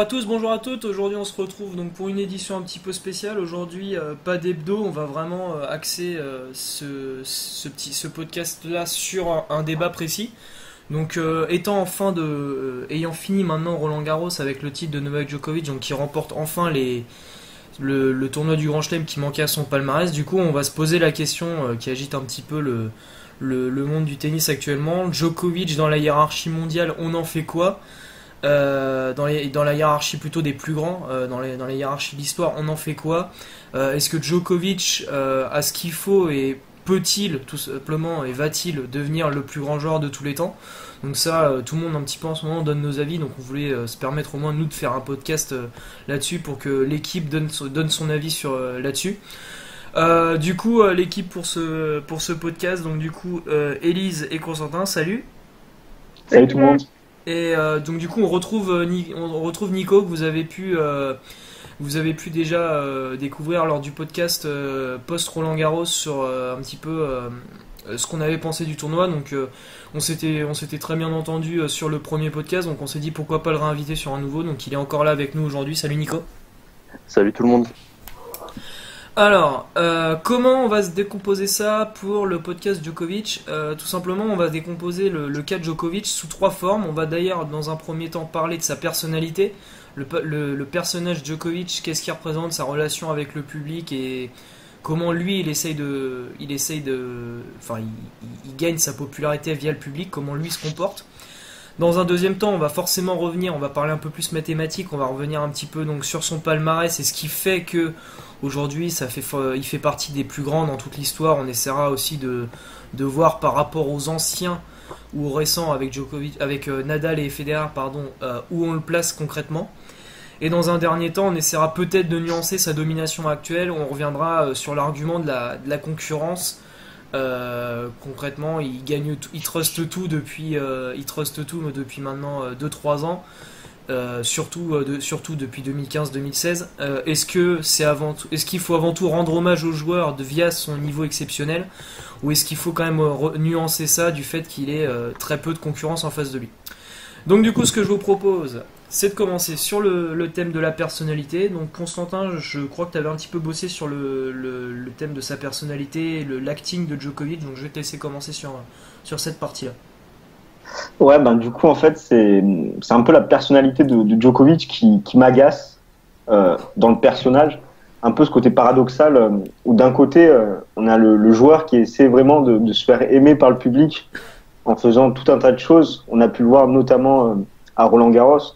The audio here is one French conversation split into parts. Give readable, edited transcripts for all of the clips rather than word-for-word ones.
à tous, bonjour à toutes. Aujourd'hui, on se retrouve donc pour une édition un petit peu spéciale. Aujourd'hui, pas d'hebdo, on va vraiment axer ce podcast-là sur un débat précis. Donc, ayant fini maintenant Roland-Garros avec le titre de Novak Djokovic, donc qui remporte enfin le tournoi du Grand Chelem qui manquait à son palmarès. Du coup, on va se poser la question qui agite un petit peu le monde du tennis actuellement. Djokovic dans la hiérarchie mondiale, on en fait quoi? Dans la hiérarchie plutôt des plus grands, dans les hiérarchies d'histoire, on en fait quoi? Est-ce que Djokovic a ce qu'il faut et peut-il tout simplement et va-t-il devenir le plus grand joueur de tous les temps? Donc ça, tout le monde un petit peu en ce moment donne nos avis, donc on voulait se permettre au moins nous de faire un podcast là-dessus pour que l'équipe donne son avis sur là-dessus. Du coup, l'équipe pour ce podcast, donc du coup, Élise et Constantin, salut. Salut tout le monde. Et donc du coup on retrouve Nico que vous avez pu déjà découvrir lors du podcast post Roland Garros sur un petit peu ce qu'on avait pensé du tournoi. Donc on s'était très bien entendu sur le premier podcast, donc on s'est dit pourquoi pas le réinviter sur un nouveau. Donc il est encore là avec nous aujourd'hui. Salut Nico. Salut tout le monde. Alors, comment on va se décomposer ça pour le podcast Djokovic? Tout simplement, on va décomposer le cas de Djokovic sous trois formes. On va d'ailleurs, dans un premier temps, parler de sa personnalité. Le personnage Djokovic, qu'est-ce qu'il représente, sa relation avec le public et comment lui, il gagne sa popularité via le public, comment lui se comporte. Dans un deuxième temps, on va forcément revenir, on va parler un peu plus mathématiques, on va revenir un petit peu donc sur son palmarès et ce qui fait que aujourd'hui il fait partie des plus grands dans toute l'histoire. On essaiera aussi de voir par rapport aux anciens ou aux récents avec Nadal et Federer, où on le place concrètement. Et dans un dernier temps, on essaiera peut-être de nuancer sa domination actuelle. On reviendra sur l'argument de la concurrence. Concrètement, il truste tout depuis maintenant 2-3 ans, surtout depuis 2015-2016. Est-ce qu'il faut avant tout rendre hommage au joueur via son niveau exceptionnel, ou est-ce qu'il faut quand même nuancer ça du fait qu'il ait très peu de concurrence en face de lui? Donc du coup, ce que je vous propose, c'est de commencer sur le thème de la personnalité. Donc Constantin, je crois que tu avais un petit peu bossé sur le thème de sa personnalité, l'acting de Djokovic, donc je vais te laisser commencer sur cette partie-là. Ouais, du coup, en fait, c'est un peu la personnalité de Djokovic qui m'agace dans le personnage. Un peu ce côté paradoxal où d'un côté, on a le joueur qui essaie vraiment de se faire aimer par le public en faisant tout un tas de choses. On a pu le voir notamment à Roland-Garros,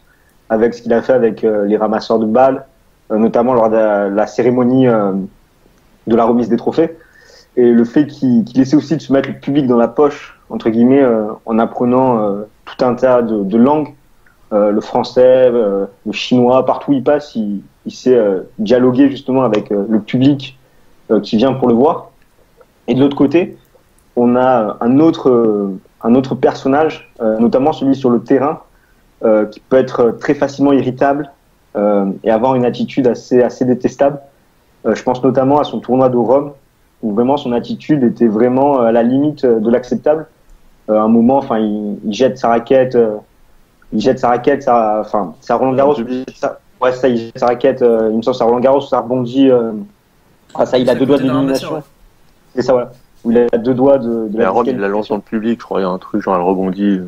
avec ce qu'il a fait avec les ramasseurs de balles, notamment lors de la cérémonie de la remise des trophées. Et le fait qu'il essaie aussi de se mettre le public dans la poche, entre guillemets, en apprenant tout un tas de langues, le français, le chinois, partout où il passe, il sait dialoguer justement avec le public qui vient pour le voir. Et de l'autre côté, on a un autre personnage, notamment celui sur le terrain, qui peut être très facilement irritable et avoir une attitude assez détestable. Je pense notamment à son tournoi de Rome, où vraiment son attitude était vraiment à la limite de l'acceptable. À un moment, il jette sa raquette, ça Roland-Garros, il jette sa raquette, il me semble, ça Roland-Garros, ça rebondit, il a deux doigts d'élimination. C'est ça, voilà. Où il a deux doigts de la Rome, il la lance dans le public, je crois, il y a un truc, genre elle rebondit.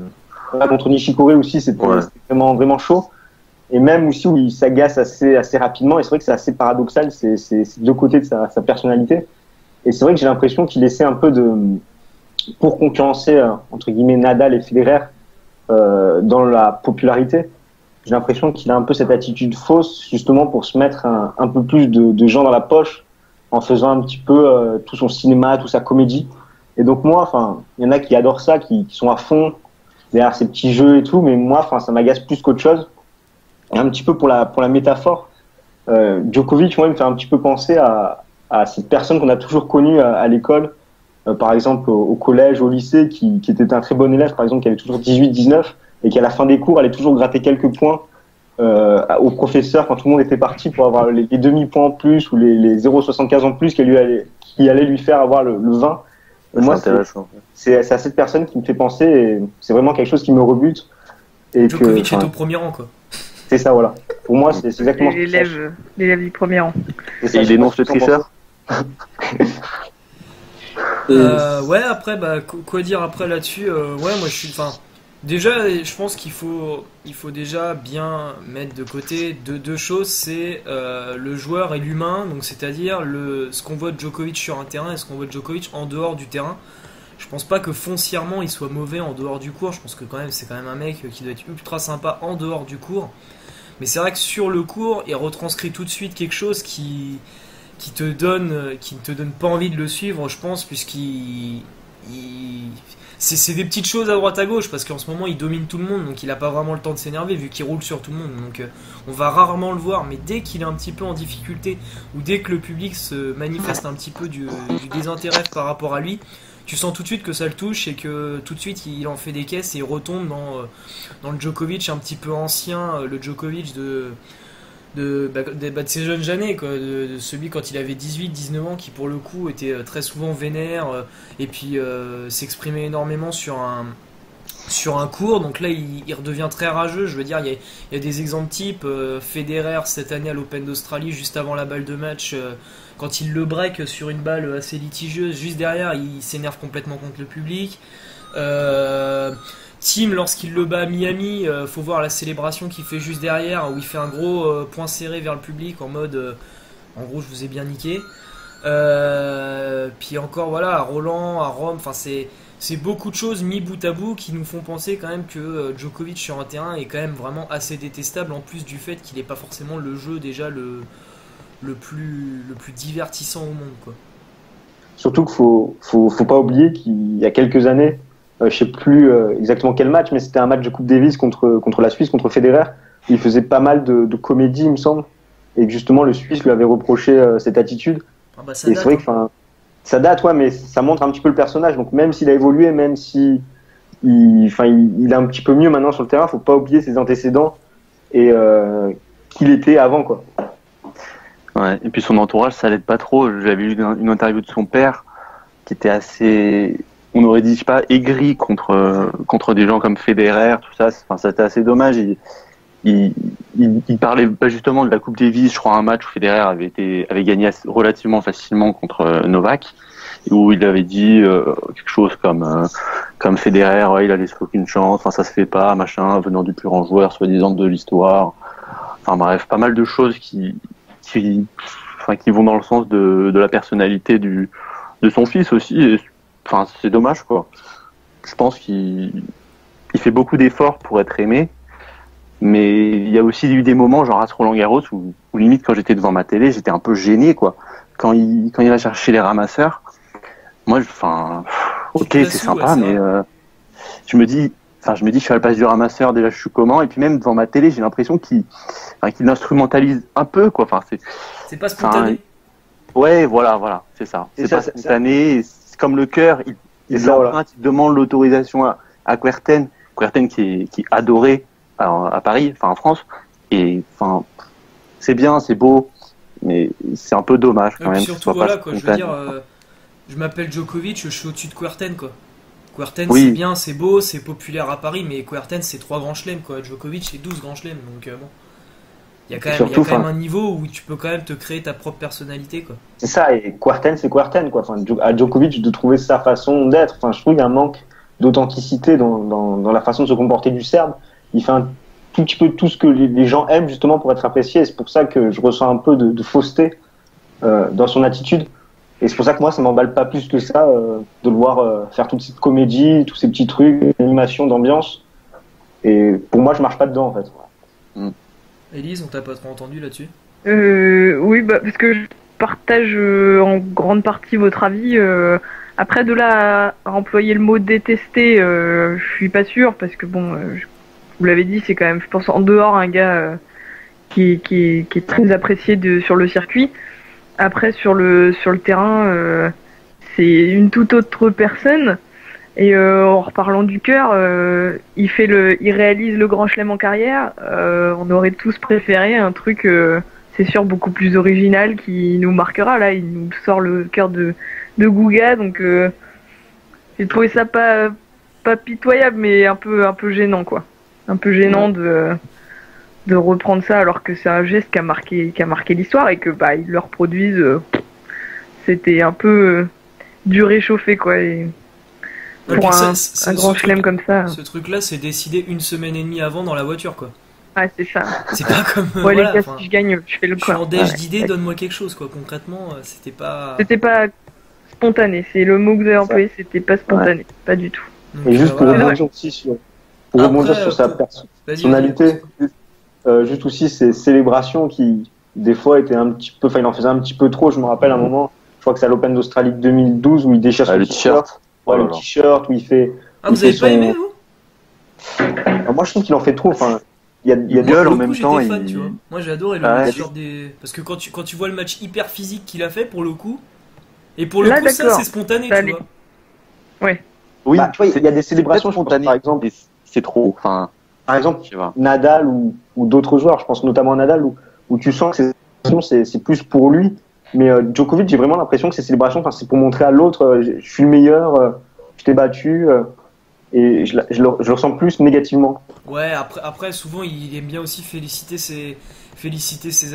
Contre Nishikori aussi, c'était vraiment, vraiment chaud. Et même aussi où il s'agace assez rapidement. Et c'est vrai que c'est assez paradoxal, c'est deux côtés de sa personnalité. Et c'est vrai que j'ai l'impression qu'il essaie un peu pour concurrencer, entre guillemets, Nadal et Federer dans la popularité. J'ai l'impression qu'il a un peu cette attitude fausse, justement, pour se mettre un peu plus de gens dans la poche, en faisant un petit peu tout son cinéma, toute sa comédie. Et donc moi, il y en a qui adorent ça, qui sont à fond derrière ces petits jeux et tout, mais moi, ça m'agace plus qu'autre chose. Et un petit peu pour la métaphore, Djokovic, moi, il me fait un petit peu penser à cette personne qu'on a toujours connue à l'école, par exemple au collège, au lycée, qui était un très bon élève, par exemple, qui avait toujours 18-19, et qui à la fin des cours allait toujours gratter quelques points au professeur quand tout le monde était parti pour avoir les demi-points en plus ou les 0,75 en plus qui allait lui faire avoir le 20. Moi, c'est à cette personne qui me fait penser, et c'est vraiment quelque chose qui me rebute. Et Djokovic est au premier rang, quoi. C'est ça, voilà. Pour moi, c'est exactement l'élève du premier rang. Et il dénonce le tricheur. Ouais, après, quoi dire après là-dessus ouais, moi je suis. Enfin, déjà, je pense qu'il faut déjà bien mettre de côté deux choses, c'est le joueur et l'humain, donc c'est-à-dire ce qu'on voit de Djokovic sur un terrain et ce qu'on voit de Djokovic en dehors du terrain. Je pense pas que foncièrement il soit mauvais en dehors du court, je pense que c'est quand même un mec qui doit être ultra sympa en dehors du court. Mais c'est vrai que sur le court, il retranscrit tout de suite quelque chose qui ne te donne pas envie de le suivre, je pense, c'est des petites choses à droite à gauche, parce qu'en ce moment il domine tout le monde, donc il a pas vraiment le temps de s'énerver vu qu'il roule sur tout le monde, donc on va rarement le voir. Mais dès qu'il est un petit peu en difficulté, ou dès que le public se manifeste un petit peu du désintérêt par rapport à lui, tu sens tout de suite que ça le touche et que tout de suite il en fait des caisses et il retombe dans le Djokovic un petit peu ancien, le Djokovic de ses jeunes années, quoi, de celui quand il avait 18-19 ans, qui pour le coup était très souvent vénère et puis s'exprimait énormément sur un court. Donc là il redevient très rageux. Je veux dire, il y a des exemples types, Federer cette année à l'Open d'Australie, juste avant la balle de match, quand il le break sur une balle assez litigieuse, juste derrière il s'énerve complètement contre le public. Tim, lorsqu'il le bat à Miami, faut voir la célébration qu'il fait juste derrière, où il fait un gros point serré vers le public en mode en gros je vous ai bien niqué. Puis encore voilà, à Roland, à Rome, enfin c'est beaucoup de choses mis bout à bout qui nous font penser quand même que Djokovic sur un terrain est quand même vraiment assez détestable, en plus du fait qu'il n'est pas forcément le jeu déjà le plus divertissant au monde, quoi. Surtout qu'il faut pas oublier qu'il y a quelques années, je sais plus exactement quel match, mais c'était un match de Coupe Davis contre la Suisse, contre Federer. Il faisait pas mal de comédie, il me semble, et que justement le Suisse lui avait reproché cette attitude. Ah bah ça et c'est vrai que ça date, ouais, mais ça montre un petit peu le personnage. Donc même s'il a évolué, même si il est un petit peu mieux maintenant sur le terrain, faut pas oublier ses antécédents et qu'il était avant, quoi. Ouais, et puis son entourage, ça l'aide pas trop. J'avais lu une interview de son père qui était assez, on aurait dit, je sais pas, aigri contre des gens comme Federer, tout ça. Enfin, c'était assez dommage. Il parlait justement de la Coupe Davis, je crois, un match où Federer avait gagné relativement facilement contre Novak, où il avait dit quelque chose comme Federer, ouais, il a laissé aucune chance, enfin ça se fait pas, machin, venant du plus grand joueur soi-disant de l'histoire. Enfin bref, pas mal de choses qui vont dans le sens de la personnalité de son fils aussi. Et, enfin, c'est dommage, quoi. Je pense qu'il fait beaucoup d'efforts pour être aimé, mais il y a aussi eu des moments, genre à Roland-Garros, où limite quand j'étais devant ma télé, j'étais un peu gêné, quoi. Quand il va chercher les ramasseurs, moi, ok, c'est sympa, mais je me dis, je suis à la place du ramasseur, déjà je suis comment, et puis même devant ma télé, j'ai l'impression qu'il l'instrumentalise un peu, quoi. Enfin, c'est pas spontané. Ouais, voilà, c'est ça. C'est pas spontané. C'est comme le cœur, il demande l'autorisation à Kuerten qui est adoré à Paris, enfin en France, et enfin c'est bien, c'est beau, mais c'est un peu dommage quand même. Surtout voilà, quoi, je veux dire, je m'appelle Djokovic, je suis au-dessus de Kuerten, quoi. Kuerten, oui. C'est bien, c'est beau, c'est populaire à Paris, mais Kuerten c'est 3 grands chelems, quoi. Djokovic c'est 12 grands chelems, donc bon. Il y a quand même un niveau où tu peux quand même te créer ta propre personnalité, quoi. C'est ça, et Kuerten c'est Kuerten, quoi. Enfin, à Djokovic de trouver sa façon d'être. Enfin, je trouve qu'il y a un manque d'authenticité dans la façon de se comporter du Serbe. Il fait un tout petit peu tout ce que les gens aiment justement pour être appréciés, et c'est pour ça que je ressens un peu de fausseté dans son attitude. Et c'est pour ça que moi ça m'emballe pas plus que ça de le voir faire toute cette comédie, tous ces petits trucs, animation d'ambiance. Et pour moi je marche pas dedans, en fait. Élise, on t'a pas trop entendu là-dessus? Oui, parce que je partage en grande partie votre avis. Après, de là à employer le mot détester, je suis pas sûre, parce que bon, vous l'avez dit, c'est quand même, je pense, en dehors un gars qui est très apprécié sur le circuit. Après, sur le terrain, c'est une toute autre personne. Et en reparlant du cœur, il réalise le Grand Chelem en carrière. On aurait tous préféré un truc, c'est sûr, beaucoup plus original qui nous marquera. Là, il nous sort le cœur de Gouga, donc j'ai trouvé ça pas pas pitoyable, mais un peu gênant, quoi. Un peu gênant de de reprendre ça alors que c'est un geste qui a marqué l'histoire et que bah ils le reproduisent. C'était un peu du réchauffé quoi. Et pour un grand chelem comme ça. Ce truc-là, c'est décidé 1 semaine et demie avant dans la voiture quoi. Ah c'est ça. C'est pas comme. Ouais voilà, les gars, si je gagne, je fais le quoi. Je suis en déj d'idées, donne-moi quelque chose quoi. Concrètement, c'était pas. C'était pas spontané. C'est le mot que vous avez employé. C'était pas spontané, pas du tout. Donc, et juste pour rebondir aussi sur sa personnalité, juste aussi ces célébrations qui des fois étaient un petit peu, enfin il en faisait un petit peu trop. Je me rappelle un moment, je crois que c'est à l'Open d'Australie de 2012 où il déchire son t-shirt, le t-shirt où il fait. Ah vous avez pas aimé vous? Moi je trouve qu'il en fait trop. Enfin il y a gueule en même temps. Fan, tu vois. Moi j'ai adoré le t-shirt des parce que quand tu vois le match hyper physique qu'il a fait pour le coup et pour le coup ça c'est spontané tu vois. Ouais. Oui, bah, tu vois, il y a des célébrations spontanées, par exemple. C'est trop. Enfin, par exemple, Nadal ou d'autres joueurs, je pense notamment à Nadal, où tu sens que c'est plus pour lui. Mais Djokovic, j'ai vraiment l'impression que ces célébrations, c'est pour montrer à l'autre, je suis le meilleur, je t'ai battu, et je le ressens plus négativement. Ouais, après souvent, il aime bien aussi féliciter ses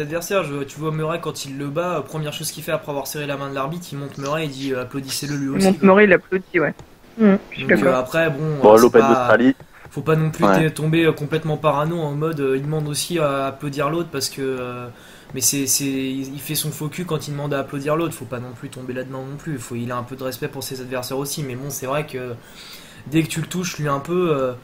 adversaires. Tu vois Murray quand il le bat, première chose qu'il fait après avoir serré la main de l'arbitre, il monte Murray et dit applaudissez-le lui aussi. Il monte Murray, il applaudit, ouais. Donc, après, bon l'Open d'Australie. Faut pas non plus tomber complètement parano en mode il demande aussi à applaudir l'autre parce que mais il fait son faux cul quand il demande à applaudir l'autre. Faut pas non plus tomber là-dedans non plus. Il a un peu de respect pour ses adversaires aussi. Mais bon, c'est vrai que dès que tu le touches lui un peu,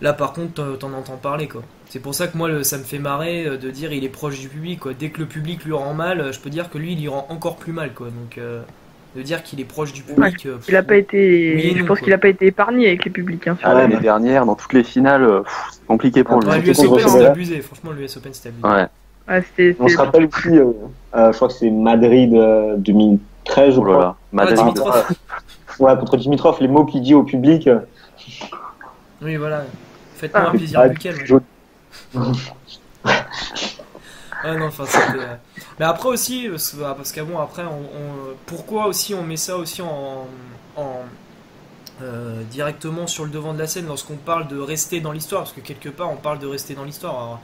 là par contre t'en entends parler quoi. C'est pour ça que moi ça me fait marrer de dire il est proche du public quoi. Dès que le public lui rend mal, je peux dire que lui il lui rend encore plus mal quoi. Donc de dire qu'il est proche du public. Il a pas été. Je pense qu'il a pas été épargné avec les publics. Hein, l'année dernière, dans toutes les finales, c'est compliqué pour lui. L'US Open c'était abusé. Franchement, l'US Open c'était abusé. On se rappelle aussi, je crois que c'est Madrid 2013, je crois. Dimitrov. Ouais, contre Dimitrov, les mots qu'il dit au public. Oui, voilà. Faites-moi un plaisir buccal. Ah non, enfin c'était. Mais après aussi, parce qu'avant, après, pourquoi aussi on met ça aussi directement sur le devant de la scène lorsqu'on parle de rester dans l'histoire, parce que quelque part on parle de rester dans l'histoire.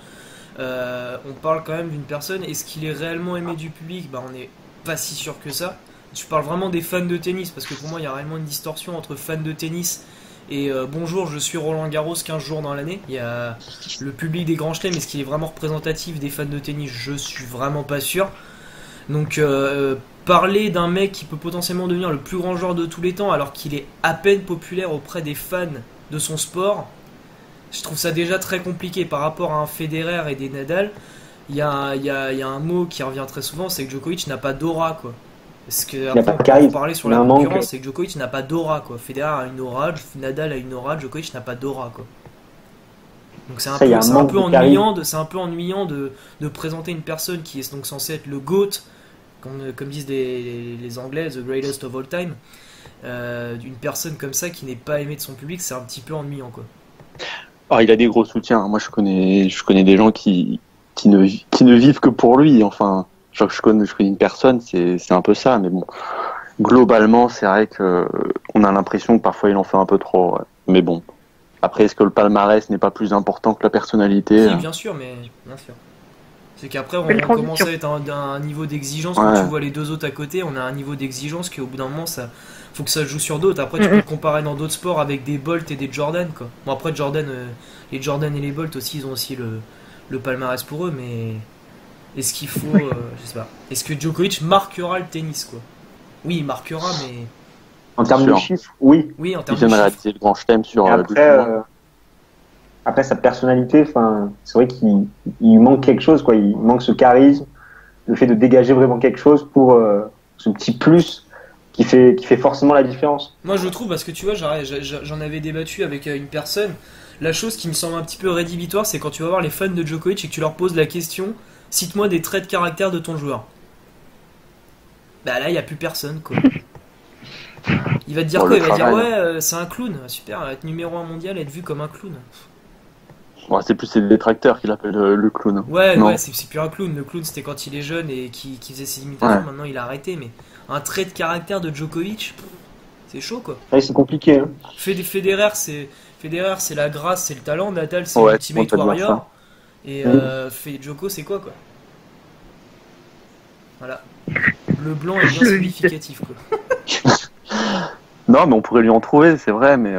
Alors, on parle quand même d'une personne. Est-ce qu'il est réellement aimé du public? Bah, on n'est pas si sûr que ça. Je parle vraiment des fans de tennis, parce que pour moi il y a réellement une distorsion entre fans de tennis et bonjour, je suis Roland Garros 15 jours dans l'année. Il y a le public des grands chelems, est-ce qu'il est vraiment représentatif des fans de tennis? Je suis vraiment pas sûr. Donc parler d'un mec qui peut potentiellement devenir le plus grand joueur de tous les temps alors qu'il est à peine populaire auprès des fans de son sport, je trouve ça déjà très compliqué par rapport à un Federer et des Nadal. Il y a un mot qui revient très souvent, c'est que Djokovic n'a pas d'aura quoi. Parce que après, on parler sur la concurrence, c'est que Djokovic n'a pas d'aura quoi. Federer a une aura, Nadal a une aura, Djokovic n'a pas d'aura quoi. Donc c'est un peu ennuyant de présenter une personne qui est donc censée être le GOAT, comme disent les Anglais, the greatest of all time. D'une personne comme ça qui n'est pas aimée de son public, c'est un petit peu ennuyant quoi. Alors, il a des gros soutiens. Moi je connais des gens qui ne vivent que pour lui. Enfin, je connais une personne, c'est un peu ça, mais bon. Globalement, c'est vrai que on a l'impression que parfois il en fait un peu trop. Ouais. Mais bon. Après, est-ce que le palmarès n'est pas plus important que la personnalité? Oui, bien sûr, mais bien sûr. C'est qu'après, on commence à être à un niveau d'exigence. Quand tu vois les deux autres à côté, on a un niveau d'exigence qu'au bout d'un moment, faut que ça joue sur d'autres. Après, tu peux le comparer dans d'autres sports avec des Bolt et des Jordan, quoi. Bon, après, Jordan, les Jordan et les Bolt aussi, ils ont aussi le palmarès pour eux, mais est-ce qu'il faut, je sais pas. Est-ce que Djokovic marquera le tennis, quoi? Oui, il marquera, mais en termes de chiffres, oui. Oui, en termes de chiffres. Il vient de réaliser le grand chelem sur. Après sa personnalité, enfin, c'est vrai qu'il manque quelque chose, quoi. Il manque ce charisme, le fait de dégager vraiment quelque chose pour ce petit plus qui fait forcément la différence. Moi, je trouve, parce que tu vois, j'en avais débattu avec une personne. La chose qui me semble un petit peu rédhibitoire, c'est quand tu vas voir les fans de Djokovic et que tu leur poses la question, cite-moi des traits de caractère de ton joueur. Bah là, il n'y a plus personne, quoi. Il va te dire quoi? Il va dire ouais, c'est un clown, super, être numéro 1 mondial, être vu comme un clown. Ouais, c'est plus ses détracteurs qui l'appellent le clown. Ouais, c'est plus un clown. Le clown, c'était quand il est jeune et qui faisait ses imitations. Ouais. Maintenant, il a arrêté. Mais un trait de caractère de Djokovic, c'est chaud, quoi. Ouais, c'est compliqué. Hein. Federer, c'est la grâce, c'est le talent. Nadal, c'est l'Ultimate Warrior. Et Djoko, c'est quoi Voilà. Le blanc est bien significatif, quoi. Non, mais on pourrait lui en trouver, c'est vrai, mais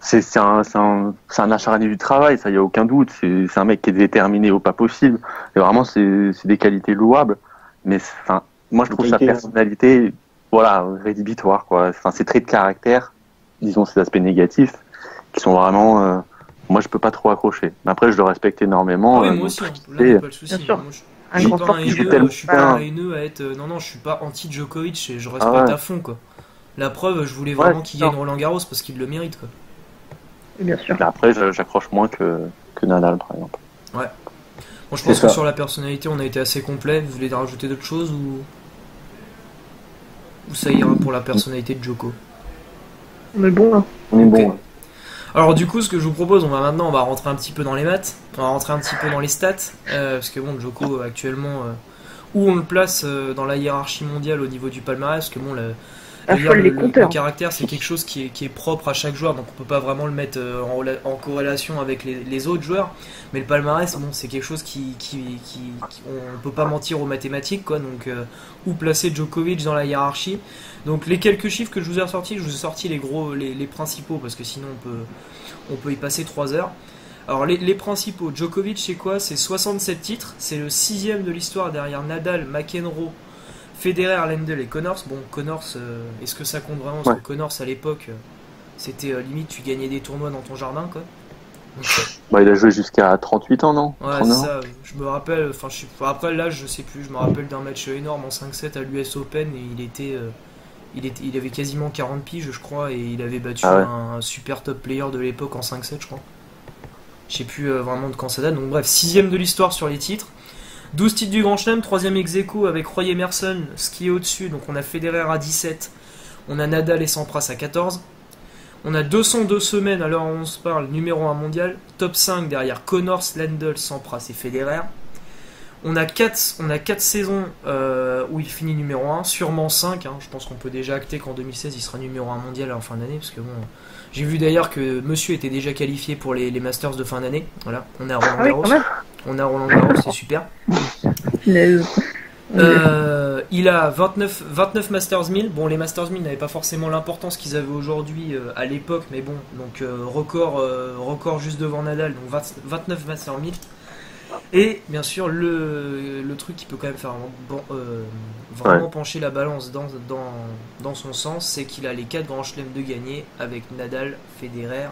c'est un acharné du travail, ça y a aucun doute. C'est un mec qui est déterminé au pas possible. Et vraiment, c'est des qualités louables. Mais moi, je trouve sa personnalité, voilà, rédhibitoire, quoi. Enfin, ses traits de caractère, disons ses aspects négatifs, qui sont vraiment, moi, je peux pas trop accrocher. Mais après, je le respecte énormément. Oui, moi aussi. Là, y a pas de souci. Bien sûr. Je suis pas un haineux à être. Non, je suis pas anti-Djokovic et je respecte à fond, quoi. La preuve, je voulais vraiment qu'il gagne Roland Garros parce qu'il le mérite, quoi. Bien sûr. Après, j'accroche moins que Nadal, par exemple. Ouais. Bon, je pense que sur la personnalité, on a été assez complet. Vous voulez rajouter d'autres choses ou ça ira pour la personnalité de Djoko? On est bon, là. On est bon. Alors du coup, ce que je vous propose, on va rentrer un petit peu dans les maths, on va rentrer un petit peu dans les stats, parce que bon, Djoko actuellement, où on le place dans la hiérarchie mondiale au niveau du palmarès, parce que bon, le caractère, c'est quelque chose qui est propre à chaque joueur, donc on peut pas vraiment le mettre en corrélation avec les autres joueurs, mais le palmarès, bon, c'est quelque chose on peut pas mentir aux mathématiques, quoi, donc où placer Djokovic dans la hiérarchie. Donc les quelques chiffres que je vous ai sortis, les principaux, parce que sinon on peut y passer 3 heures. Alors les principaux, Djokovic c'est quoi? C'est 67 titres, c'est le 6ème de l'histoire derrière Nadal, McEnroe, Federer, Lendl et Connors. Bon, Connors, est-ce que ça compte vraiment? Parce que Connors à l'époque, c'était limite tu gagnais des tournois dans ton jardin, quoi. Donc, il a joué jusqu'à 38 ans, non? Ouais, c'est ça. Je me rappelle, après l'âge, je sais plus, je me rappelle d'un match énorme en 5-7 à l'US Open et il avait quasiment 40 piges, je crois, et il avait battu un super top player de l'époque en 5-7, je crois. Je sais plus vraiment de quand ça date. Donc bref, 6ème de l'histoire sur les titres. 12 titres du Grand Chelem, 3ème ex-aequo avec Roy Emerson, ce qui est au-dessus. Donc on a Federer à 17, on a Nadal et Sampras à 14. On a 202 semaines à l'heure où on se parle, numéro 1 mondial. Top 5 derrière Connors, Lendl, Sampras et Federer. On a 4 saisons où il finit numéro 1, sûrement 5. Je pense qu'on peut déjà acter qu'en 2016 il sera numéro 1 mondial en fin d'année. Parce que bon, j'ai vu d'ailleurs que monsieur était déjà qualifié pour les Masters de fin d'année. Voilà, on a Roland Garros. On a Roland Garros, c'est super. Il a 29 Masters 1000. Bon, les Masters 1000 n'avaient pas forcément l'importance qu'ils avaient aujourd'hui à l'époque, mais bon, donc record juste devant Nadal, donc 29 Masters 1000. Et bien sûr, le truc qui peut quand même faire vraiment pencher la balance dans son sens, c'est qu'il a les 4 grands chelems de gagner avec Nadal, Federer,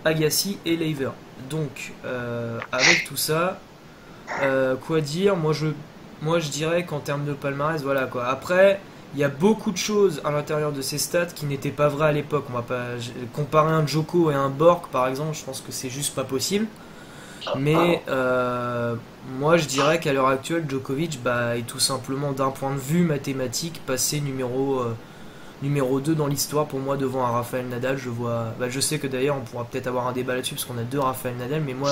Agassi et Laver. Donc, avec tout ça, quoi dire? Moi, je dirais qu'en termes de palmarès, voilà quoi. Après, il y a beaucoup de choses à l'intérieur de ces stats qui n'étaient pas vraies à l'époque. On va pas comparer un Djoko et un Borg, par exemple. Je pense que c'est juste pas possible. Mais moi, je dirais qu'à l'heure actuelle, Djokovic est tout simplement, d'un point de vue mathématique, passé numéro 2 dans l'histoire pour moi devant un Rafael Nadal. Je sais que d'ailleurs on pourra peut-être avoir un débat là-dessus parce qu'on a 2 Rafael Nadal, mais moi,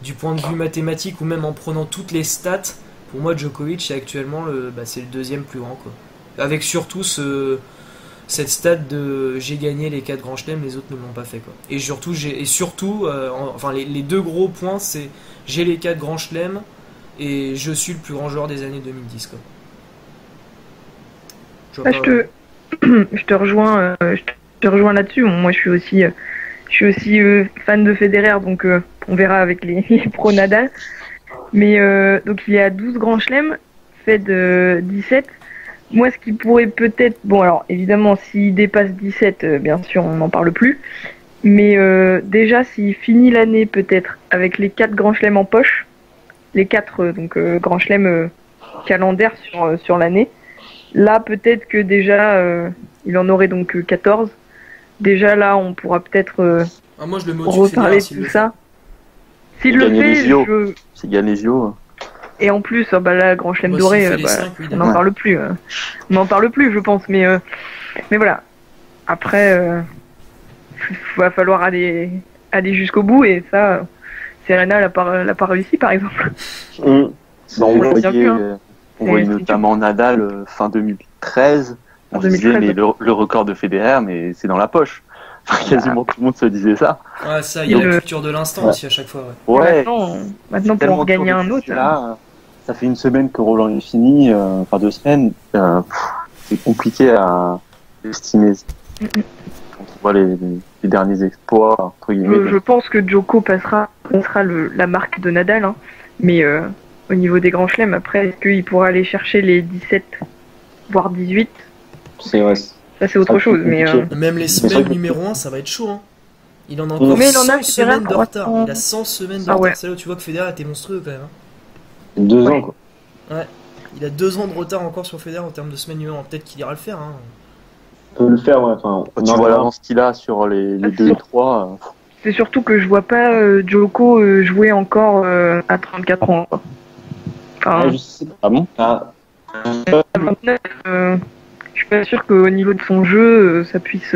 du point de vue mathématique ou même en prenant toutes les stats, pour moi Djokovic est actuellement c'est le 2e plus grand, quoi. Avec surtout cette stat de j'ai gagné les 4 grands chelems, les autres ne l'ont pas fait, quoi. Et surtout, les 2 gros points, c'est j'ai les 4 grands chelems et je suis le plus grand joueur des années 2010, quoi. Je te rejoins là-dessus. Moi, je suis aussi fan de Federer, donc on verra avec les pro Nadal. Mais donc il y a 12 grands chelems, fait de 17. Moi, ce qui pourrait peut-être... Bon, alors, évidemment, s'il dépasse 17, bien sûr, on n'en parle plus. Mais déjà, s'il finit l'année, peut-être, avec les 4 grands chelems en poche, les 4 grands chelems calendaires sur l'année, là, peut-être que déjà, il en aurait donc 14. Déjà, là, on pourra peut-être moi, je le reparler de tout ça. S'il le fait, c'est Ganesio. Et en plus, là, Grand Chelem doré, on n'en parle plus. On n'en parle plus, je pense. Mais voilà. Après, va falloir aller jusqu'au bout. Et ça, Serena l'a pas réussi, par exemple. On voyait notamment Nadal fin 2013. On disait, mais le record de Federer, mais c'est dans la poche. Quasiment tout le monde se disait ça. Ouais, ça, il y a la culture de l'instant aussi à chaque fois. Ouais. Ouais. Maintenant pour en gagner un autre. Là, ça fait une semaine que Roland est fini, enfin 2 semaines. C'est compliqué à estimer. Quand on voit les derniers exploits, entre guillemets. Je pense que Djoko passera la marque de Nadal, hein. Mais au niveau des grands chelems, après, est-ce qu'il pourra aller chercher les 17, voire 18? C'est vrai. Ça, c'est autre chose. Mais même les semaines numéro 1, ça va être chaud. Hein. Il en a encore mais il en a 100 semaines de retard. en- Il a 100 semaines de Ah retard. ouais. C'est là où tu vois que Federer était monstrueux quand même. Hein. 2 ans, quoi. Ouais. Il a 2 ans de retard encore sur Federer en termes de semaines numéro 1. Peut-être qu'il ira le faire. Hein. On peut le faire, ouais. Enfin, Quand tu vois l'avance qu'il a sur les 2 et 3. c'est surtout que je vois pas Djoko jouer encore à 34 ans, quoi. Enfin, je sais pas. Ah bon? à 29, je suis pas sûr qu'au niveau de son jeu, ça puisse.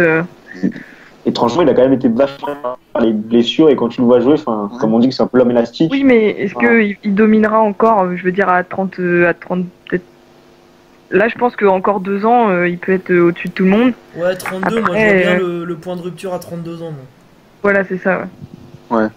Étrangement, il a quand même été vachement par les blessures et quand tu le vois jouer, enfin, comme on dit que c'est un peu l'homme élastique. Oui, mais est-ce qu'il dominera encore, je veux dire, à 30 peut-être. Là, je pense qu'encore 2 ans, il peut être au-dessus de tout le monde. Ouais, 32, moi je Après, vois bien le point de rupture à 32 ans. Moi. Voilà, c'est ça. Ouais.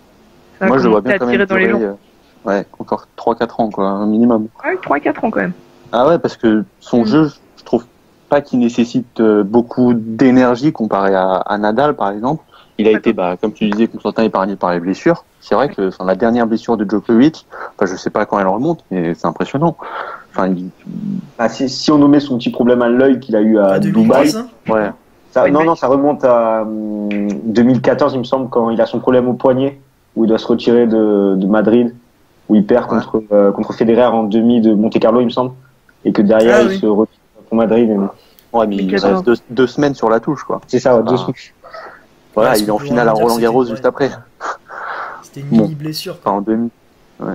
Ça va Moi, je le vois commencer bien à quand tirer même dans les durer, gens. ouais, encore 3-4 ans, quoi, un minimum. Ouais, 3-4 ans quand même. Ah ouais, parce que son jeu, je trouve pas qu'il nécessite beaucoup d'énergie comparé à Nadal, par exemple. Il a été, comme tu disais, Constantin, épargné par les blessures. C'est vrai que la dernière blessure de Djokovic, je sais pas quand elle remonte, mais c'est impressionnant. Enfin, Si on nommait son petit problème à l'œil qu'il a eu à Dubaï, 2015, hein. ouais. ça remonte à 2014, il me semble, quand il a son problème au poignet, où il doit se retirer de Madrid, où il perd contre Federer en demi de Monte-Carlo, il me semble, et que derrière il se retire contre Madrid. Ouais, mais il reste 2 semaines sur la touche, quoi. C'est ça, 2 semaines. Voilà, Ouais, il est en finale à Roland-Garros juste après. C'était une mini blessure. Enfin, en demi. Ouais.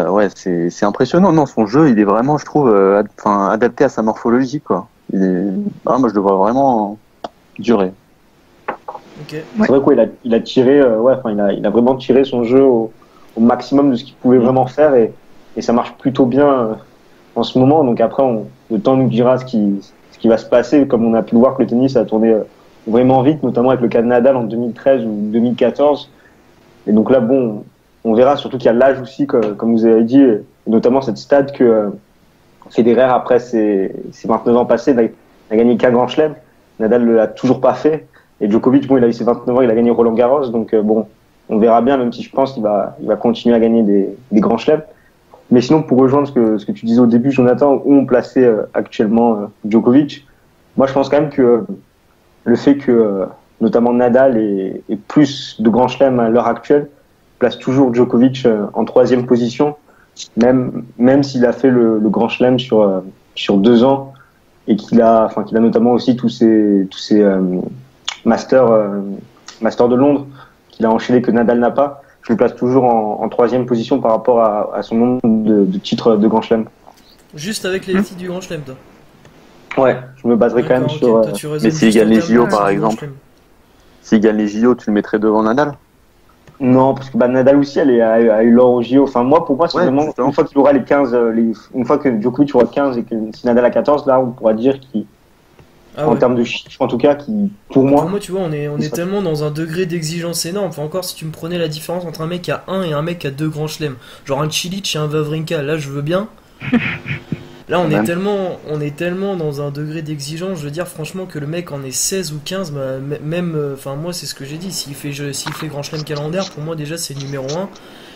Ouais, c'est impressionnant. Non, son jeu, il est vraiment, je trouve, adapté à sa morphologie, quoi. Moi, je le vois vraiment durer. Okay. C'est vrai quoi, il a tiré, il a vraiment tiré son jeu au maximum de ce qu'il pouvait vraiment faire et ça marche plutôt bien en ce moment. Donc après, le temps nous dira ce qui va se passer. Comme on a pu le voir que le tennis a tourné vraiment vite, notamment avec le cas de Nadal en 2013 ou 2014. Et donc là, bon, on verra, surtout qu'il y a l'âge aussi, comme vous avez dit, et notamment cette stade que Federer, après ses 29 ans passés, n'a gagné qu'un grand chelem. Nadal ne l'a toujours pas fait. Et Djokovic, bon, il a eu ses 29 ans, il a gagné Roland Garros. Donc bon, on verra bien, même si je pense qu'il va continuer à gagner des grands chelems. Mais sinon, pour rejoindre ce que tu disais au début, Jonathan, où on plaçait actuellement Djokovic, moi je pense quand même que le fait que notamment Nadal ait plus de grands chelems à l'heure actuelle place toujours Djokovic en 3e position, même s'il a fait le grand chelem sur 2 ans et qu'il a notamment aussi tous ces Masters de Londres qu'il a enchaîné que Nadal n'a pas. Je le place toujours en 3e position par rapport à son nombre de titres de Grand Chelem. Juste avec les titres du Grand Chelem, toi. Ouais, je me baserai quand même sur. Mais s'il gagne les JO, par exemple, s'il gagne les JO, tu le mettrais devant Nadal? Non, parce que Nadal aussi, elle a eu l'or au JO. Enfin, pour moi, c'est vraiment une fois qu'il aura les 15, une fois que Djokovic aura 15 et que si Nadal a 14, là, on pourra dire qu'il. En termes de chiffres, en tout cas, pour moi. Pour moi, tu vois, on est tellement dans un degré d'exigence énorme. Enfin, encore, si tu me prenais la différence entre un mec à 1 et un mec à 2 grands chelems, genre un Cilic et un Wawrinka, là, je veux bien. Là, on est tellement dans un degré d'exigence, je veux dire, franchement, que le mec en est 16 ou 15, enfin, moi, c'est ce que j'ai dit. S'il fait grand chelem calendaire, pour moi, déjà, c'est numéro 1.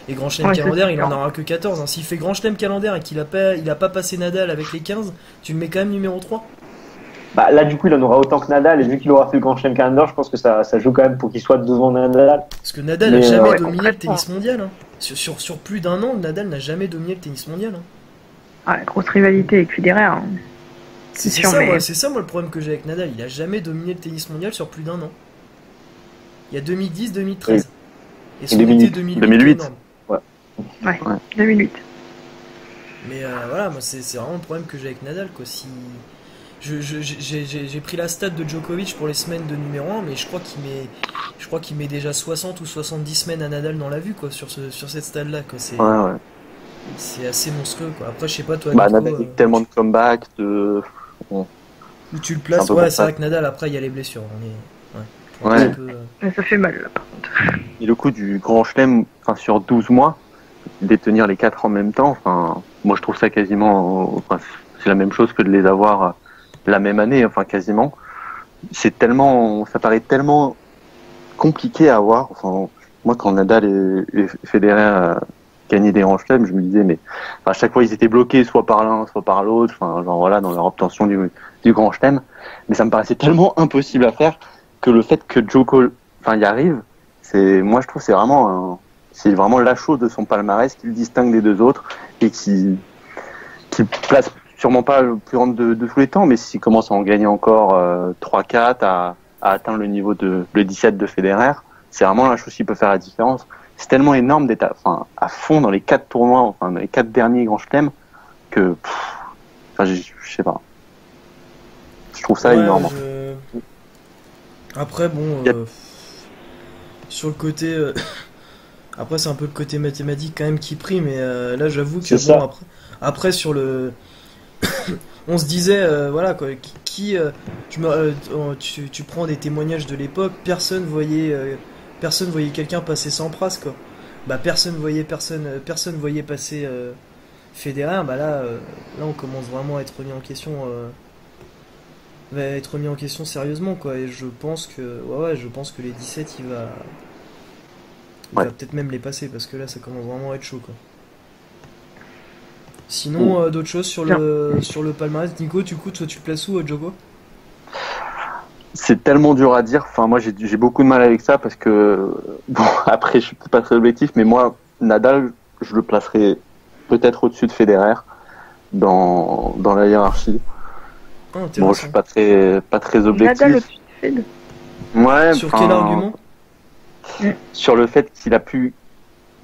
Et grand chelem calendaire, il en aura que 14. Hein. S'il fait grand chelem calendaire et qu'il a pas passé Nadal avec les 15, tu le mets quand même numéro 3. Là, du coup, il en aura autant que Nadal, et vu qu'il aura fait le Grand Chelem calendar, je pense que ça joue quand même pour qu'il soit devant Nadal. Parce que Nadal n'a jamais dominé le tennis mondial. Hein. Sur plus d'un an, Nadal n'a jamais dominé le tennis mondial. Hein. Ah, grosse rivalité avec Federer. Hein. C'est ça, moi, le problème que j'ai avec Nadal. Il a jamais dominé le tennis mondial sur plus d'un an. Il y a 2010, 2013. Et son été 2008. Ouais, 2008. Mais voilà, moi, c'est vraiment le problème que j'ai avec Nadal, quoi. Si... J'ai pris la stat de Djokovic pour les semaines de numéro 1, mais je crois qu'il met déjà 60 ou 70 semaines à Nadal dans la vue, quoi, sur cette stade là, quoi. C'est assez monstrueux, quoi. Après, je sais pas, toi, Nadal a tellement de comebacks, où tu le places. Ouais, c'est vrai que Nadal, après, il y a les blessures. Ouais. Un peu, Ça fait mal là par contre. Et le coup du Grand Chelem, enfin, sur 12 mois, détenir les 4 en même temps, enfin, moi je trouve ça quasiment, enfin, c'est la même chose que de les avoir la même année, enfin quasiment. C'est tellement, ça paraît tellement compliqué à avoir. Enfin, moi quand Nadal et Federer gagnaient des Grands Chelems, je me disais mais enfin, à chaque fois ils étaient bloqués soit par l'un, soit par l'autre, enfin genre voilà dans leur obtention du Grand Chelem. Mais ça me paraissait tellement impossible à faire que le fait que Djoko, enfin y arrive, c'est, moi je trouve c'est vraiment la chose de son palmarès qui le distingue des deux autres et qui place sûrement pas le plus grand de tous les temps, mais s'il commence à en gagner encore 3-4, à atteindre le niveau le 17 de Federer, c'est vraiment la chose qui peut faire la différence. C'est tellement énorme d'être à fond dans les 4 tournois, enfin dans les 4 derniers Grands Chelems, que je sais pas. Je trouve ça énorme. Après bon, sur le côté... Après c'est un peu le côté mathématique quand même qui prime, mais là j'avoue que bon, après sur le... on se disait voilà quoi, tu prends des témoignages de l'époque, personne voyait quelqu'un passer Sampras quoi. Bah personne voyait passer Federer. Bah là on commence vraiment à être remis en question sérieusement quoi. Et je pense que les 17 il va peut-être même les passer parce que là ça commence vraiment à être chaud quoi. Sinon, d'autres choses sur le palmarès. Nico, du coup, toi tu places où, Djoko ? C'est tellement dur à dire. Enfin, moi, j'ai beaucoup de mal avec ça parce que, bon, après, je suis pas très objectif, mais moi, Nadal, je le placerais peut-être au-dessus de Federer dans la hiérarchie. Bon, je suis pas très objectif. Nadal au-dessus de Federer. Ouais. Sur quel argument ? Sur le fait qu'il a pu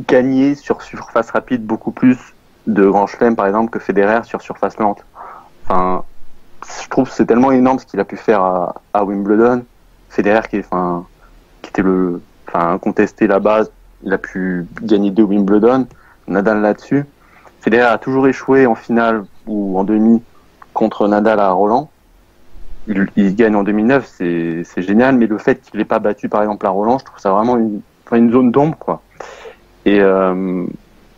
gagner sur surface rapide beaucoup plus de Grand Chelem par exemple que Federer sur surface lente. Enfin, je trouve que c'est tellement énorme ce qu'il a pu faire à Wimbledon. Federer qui était incontesté là-bas, il a pu gagner 2 Wimbledon. Nadal là-dessus. Federer a toujours échoué en finale ou en demi contre Nadal à Roland. Il gagne en 2009, c'est génial, mais le fait qu'il n'ait pas battu par exemple à Roland, je trouve ça vraiment une zone d'ombre quoi.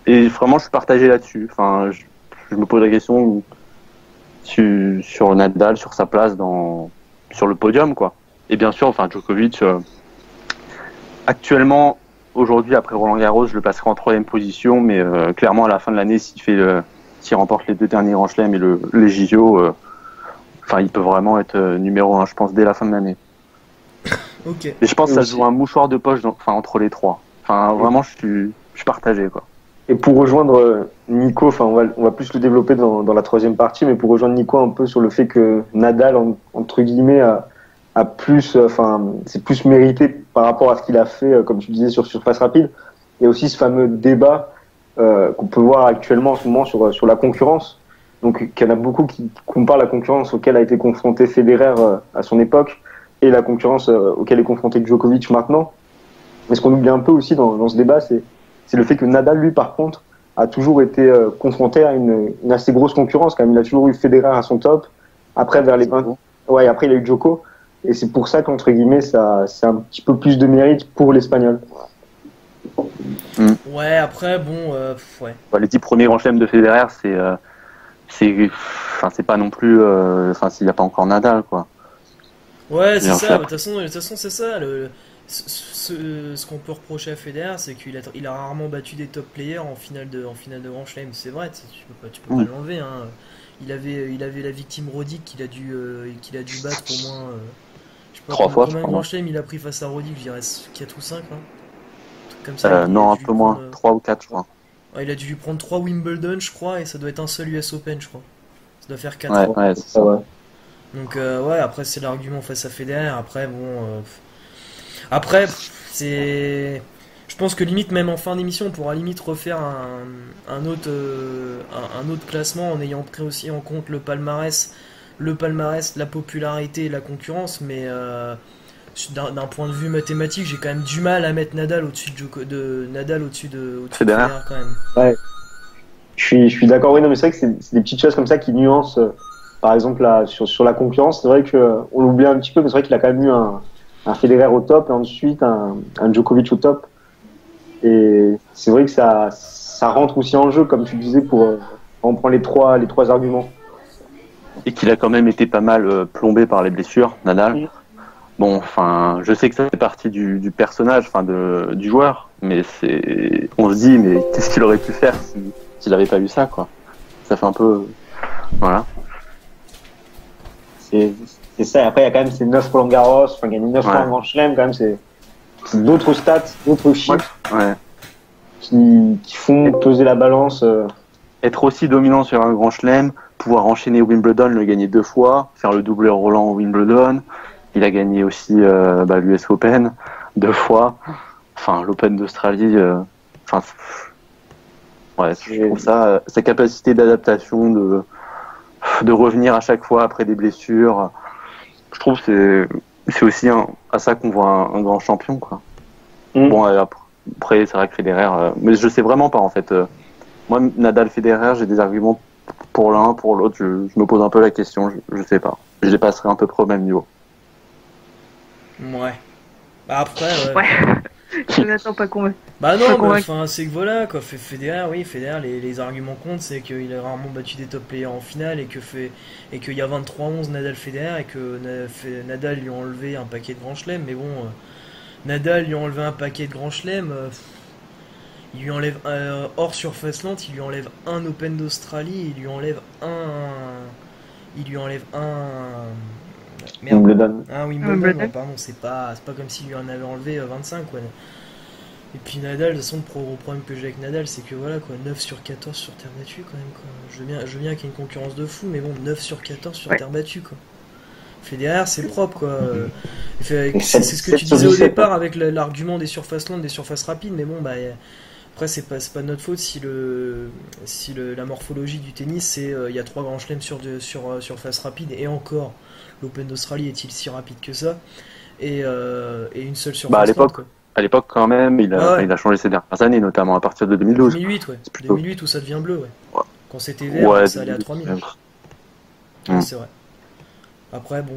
Et vraiment, je suis partagé là-dessus. Enfin, je me pose la question sur Nadal, sur sa place sur le podium, quoi. Et bien sûr, enfin, Djokovic, actuellement, aujourd'hui, après Roland-Garros, je le placerai en 3e position, mais clairement, à la fin de l'année, s'il remporte les 2 derniers Grands Chelems et les JO, il peut vraiment être numéro 1, je pense, dès la fin de l'année. Ok. Et je pense que ça se joue un mouchoir de poche, entre les 3. Enfin, vraiment, je suis partagé, quoi. Et pour rejoindre Nico, on va plus le développer dans la 3e partie, mais pour rejoindre Nico un peu sur le fait que Nadal, entre guillemets, a plus, c'est plus mérité par rapport à ce qu'il a fait, comme tu disais, sur surface rapide. Il y a aussi ce fameux débat qu'on peut voir actuellement en ce moment sur la concurrence. Donc, qu'il y en a beaucoup qui comparent la concurrence auquel a été confronté Federer à son époque et la concurrence auquel est confronté Djokovic maintenant. Mais ce qu'on oublie un peu aussi dans ce débat, c'est le fait que Nadal, lui, par contre, a toujours été confronté à une assez grosse concurrence. Quand même, il a toujours eu Federer à son top. Après, vers les 20... Ouais, après, il a eu Djoko. Et c'est pour ça qu'entre guillemets, c'est un petit peu plus de mérite pour l'Espagnol. Ouais, après, bon, ouais. Les 10 premiers Grands Chelems de Federer, c'est pas non plus, s'il n'y a pas encore Nadal, quoi. Ouais, c'est ça. De toute façon, c'est ça. Ce qu'on peut reprocher à Federer, c'est qu'il a rarement battu des top players en finale de Grand Chelem. C'est vrai, tu peux pas l'enlever. Hein. Il avait la victime Roddick qu'il a dû battre au moins. Je sais pas 3 fois. Combien de Grand Chelem il a pris face à Roddick, je dirais 4 ou 5. Hein. Comme ça, non, un peu moins. 3 ou 4, je crois. Ouais, il a dû lui prendre 3 Wimbledon, je crois, et ça doit être un seul US Open, je crois. Ça doit faire 4. Ouais, c'est ça. Ouais. Donc, après, c'est l'argument face à Federer. Après, bon. Après, c'est. Je pense que limite, même en fin d'émission, on pourra limite refaire un autre classement en ayant pris aussi en compte le palmarès, la popularité et la concurrence. Mais d'un point de vue mathématique, j'ai quand même du mal à mettre Nadal au-dessus de Federer quand même. Ouais. Je suis d'accord. Oui, non, mais c'est vrai que c'est des petites choses comme ça qui nuancent. Par exemple, là, sur la concurrence, c'est vrai qu'on l'oublie un petit peu, mais c'est vrai qu'il a quand même eu un Federer au top et ensuite un Djokovic au top. Et c'est vrai que ça rentre aussi en jeu, comme tu disais, pour on prend les trois arguments. Et qu'il a quand même été pas mal plombé par les blessures, Nadal. Bon, enfin, je sais que ça fait partie du personnage, enfin du joueur, mais on se dit, mais qu'est-ce qu'il aurait pu faire s'il avait pas eu ça, quoi. Ça fait un peu, voilà. C'est ça. Et après, il y a quand même ces 9 Roland Garros, enfin, gagner 9 fois en Grand Chelem, quand même, c'est d'autres stats, d'autres chiffres qui font peser la balance. Être aussi dominant sur un Grand Chelem, pouvoir enchaîner Wimbledon, le gagner 2 fois, faire le doublé Roland Wimbledon. Il a gagné aussi l'US Open 2 fois, enfin l'Open d'Australie. Je trouve ça, sa capacité d'adaptation, de revenir à chaque fois après des blessures. Je trouve que c'est aussi à ça qu'on voit un grand champion, quoi. Bon, après c'est vrai que Federer, mais je sais vraiment pas en fait. Moi, Nadal, Federer, j'ai des arguments pour l'un, pour l'autre. Je me pose un peu la question. Je sais pas. Je les passerai à peu près au même niveau. Ouais. Bah après. Je n'attends pas convaincu. Bah non, c'est que voilà quoi. Federer, les arguments comptent, c'est qu'il a rarement battu des top players en finale et qu'il y a 23-11 Nadal Federer et que Nadal lui a enlevé un paquet de grands chelems. Mais bon, Nadal lui a enlevé un paquet de grands chelems. Il lui enlève hors surface lente, il lui enlève un Open d'Australie, il lui enlève un. Merde. Wimbledon. Ah Wimbledon, non, pardon, c'est pas comme s'il lui en avait enlevé 25 quoi. Et puis Nadal, de toute façon, le problème que j'ai avec Nadal, c'est que voilà quoi, 9 sur 14 sur terre battue quand même quoi. Je veux bien qu'il y ait une concurrence de fou, mais bon, 9 sur 14 sur terre battue quoi. Federer, c'est propre quoi. C'est ce que tu disais au départ avec l'argument des surfaces longues, des surfaces rapides, mais bon bah après c'est pas de notre faute si la morphologie du tennis c'est il y a 3 grands chelems sur surface rapide et encore l'Open d'Australie est-il si rapide que ça et une seule surface à l'époque quand même il a changé ces dernières années, notamment à partir de 2012. 2008 ouais. 2008 où ça devient bleu quand c'était vert ça allait à 3000 c'est vrai. Après bon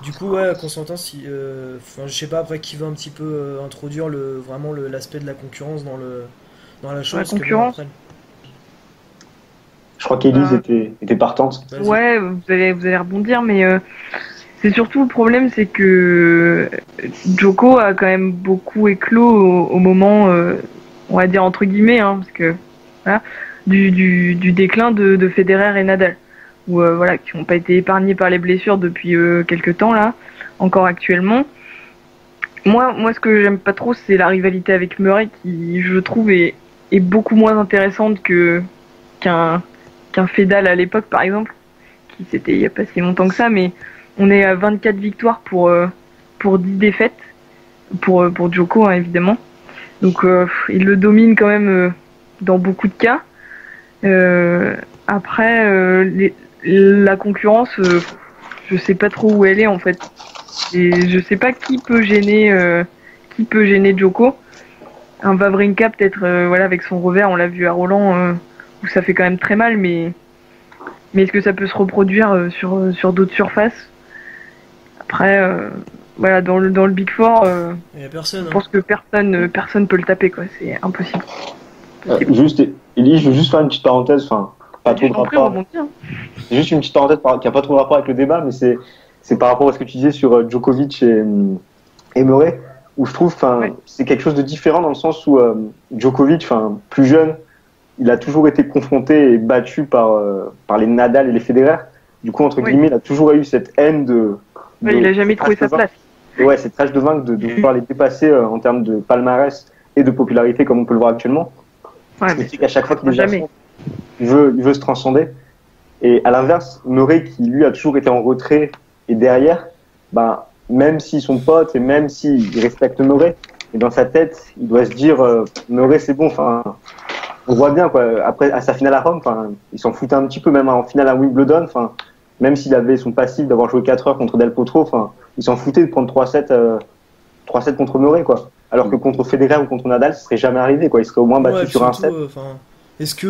du coup qu'on s'entend si je sais pas après qui veut un petit peu introduire vraiment l'aspect de la concurrence dans la chose. La concurrence. Je crois qu'Élise était partante. Ouais, vous allez rebondir, mais c'est surtout le problème, c'est que Djoko a quand même beaucoup éclos au moment, on va dire entre guillemets, parce que voilà, du déclin de Federer et Nadal, qui n'ont pas été épargnés par les blessures depuis quelques temps là, encore actuellement. Moi, ce que j'aime pas trop, c'est la rivalité avec Murray, qui je trouve est beaucoup moins intéressante qu'un Fedal à l'époque par exemple, qui c'était il y a pas si longtemps que ça, mais on est à 24 victoires pour 10 défaites pour Djoko évidemment. Donc il le domine quand même dans beaucoup de cas. Après la concurrence, je sais pas trop où elle est en fait. Et je sais pas qui peut gêner Djoko. Un Wawrinka peut-être avec son revers, on l'a vu à Roland où ça fait quand même très mal, mais est-ce que ça peut se reproduire sur d'autres surfaces? Après dans le Big Four, il y a personne, je pense que personne peut le taper quoi, c'est impossible. Juste Elie, je veux juste faire une petite parenthèse, pas trop de rapport. C'est juste une petite parenthèse qui a pas trop de rapport avec le débat, mais c'est par rapport à ce que tu disais sur Djokovic et Murray, où je trouve c'est quelque chose de différent dans le sens où Djokovic, plus jeune, il a toujours été confronté et battu par les Nadal et les Federer. Du coup, entre guillemets, il a toujours eu cette haine il a jamais trouvé sa place. Et ouais, cette rage de vaincre de pouvoir les dépasser en termes de palmarès et de popularité, comme on peut le voir actuellement. Ouais, mais qu'à chaque fois qu'il les affronte, il veut se transcender. Et à l'inverse, Murray, qui lui a toujours été en retrait et derrière, même s'ils sont potes et même s'il respecte Murray, et dans sa tête, il doit se dire Murray c'est bon. On voit bien quoi. Après à sa finale à Rome, il s'en foutait un petit peu, même en finale à Wimbledon. Même s'il avait son passif d'avoir joué 4 heures contre Del Potro, il s'en foutait de prendre 3-7 contre Murray quoi. Alors que contre Federer ou contre Nadal, ce serait jamais arrivé quoi. Il serait au moins battu sur un set. Est-ce que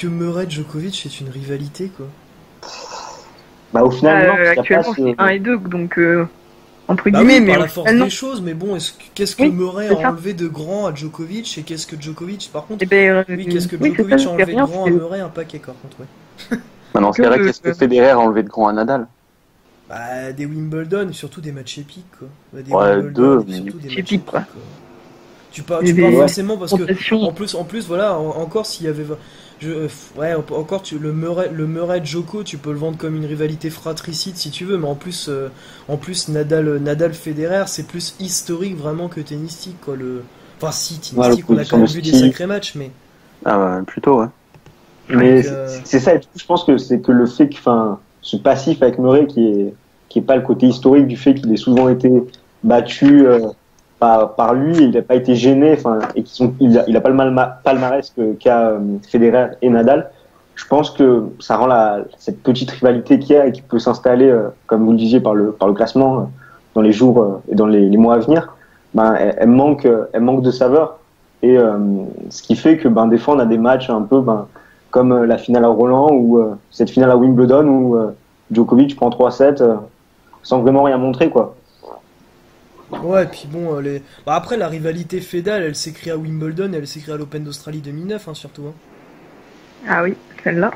Murray Djokovic c'est une rivalité quoi? Au final, non. Actuellement, c'est 1 et 2, donc. entre Bah guillemets, oui, par mais la force finalement, des choses, mais bon, qu'est-ce que Oui, Murray c'est a ça. enlevé de grand à Djokovic et qu'est-ce que Djokovic, par contre, eh ben, oui, qu'est-ce que oui, c'est ça, Djokovic a c'est enlevé de rien, grand à c'est Murray, un paquet, par contre, ouais. Bah, dans ce que, cas-là, qu'est-ce que Federer a enlevé de grand à Nadal? Bah, des Wimbledon, surtout des matchs épiques, quoi. Bah, des Ouais, Wimbledon, deux, et puis mais surtout des matchs épiques, épiques, quoi. quoi. Tu parles Et des forcément parce que, confrontations. en plus, voilà, encore s'il y avait, ouais, encore le Murray Djoko, tu peux le vendre comme une rivalité fratricide si tu veux, mais en plus Nadal Federer, c'est plus historique vraiment que tennistique, quoi. Enfin, si, tennistique, on a quand même vu des sacrés matchs, mais. Ah, ouais, plutôt, ouais. Mais Donc, c'est ça, et du coup, je pense que c'est que le fait que, enfin, ce passif avec Murray qui est pas le côté historique du fait qu'il ait souvent été battu par lui, et il n'a pas été gêné, enfin, et il a pas le palmarès qu'a Federer et Nadal. Je pense que ça rend cette petite rivalité qu'il y a et qui peut s'installer, comme vous le disiez, par le classement dans les jours et dans les mois à venir. Ben, elle manque de saveur, et ce qui fait que des fois on a des matchs un peu comme la finale à Roland ou cette finale à Wimbledon où Djokovic prend 3-7 sans vraiment rien montrer, quoi. Ouais, et puis bon, après la rivalité Fedal, elle s'est créée à Wimbledon et elle s'est créée à l'Open d'Australie 2009, hein, surtout. Hein. Ah oui, celle-là.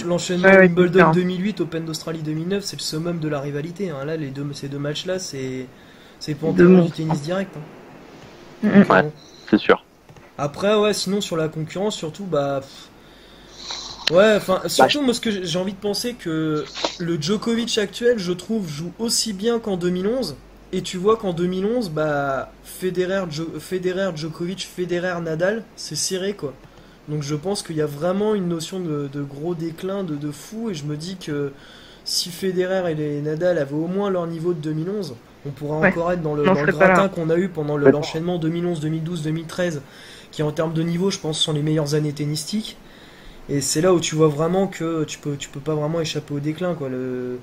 L'enchaînement Ouais, Wimbledon c'est ça. 2008, Open d'Australie 2009, c'est le summum de la rivalité. Hein. Là, ces deux matchs-là, c'est Deux panthéon du monstres. tennis direct. Hein. Mhm. Donc, Ouais. bon. C'est sûr. Après, ouais, sinon sur la concurrence, surtout, ouais, enfin, surtout, moi, ce que j'ai envie de penser que le Djokovic actuel, je trouve, joue aussi bien qu'en 2011. Et tu vois qu'en 2011, Federer, Djokovic, Federer, Nadal, c'est serré, quoi. Donc je pense qu'il y a vraiment une notion de gros déclin, de fou. Et je me dis que si Federer et les Nadal avaient au moins leur niveau de 2011, on pourrait Ouais, encore être dans on le serait pas gratin là. qu'on a eu pendant l'enchaînement 2011, 2012, 2013, qui en termes de niveau, je pense, sont les meilleures années tennistiques. Et c'est là où tu vois vraiment que tu peux pas vraiment échapper au déclin, quoi. Le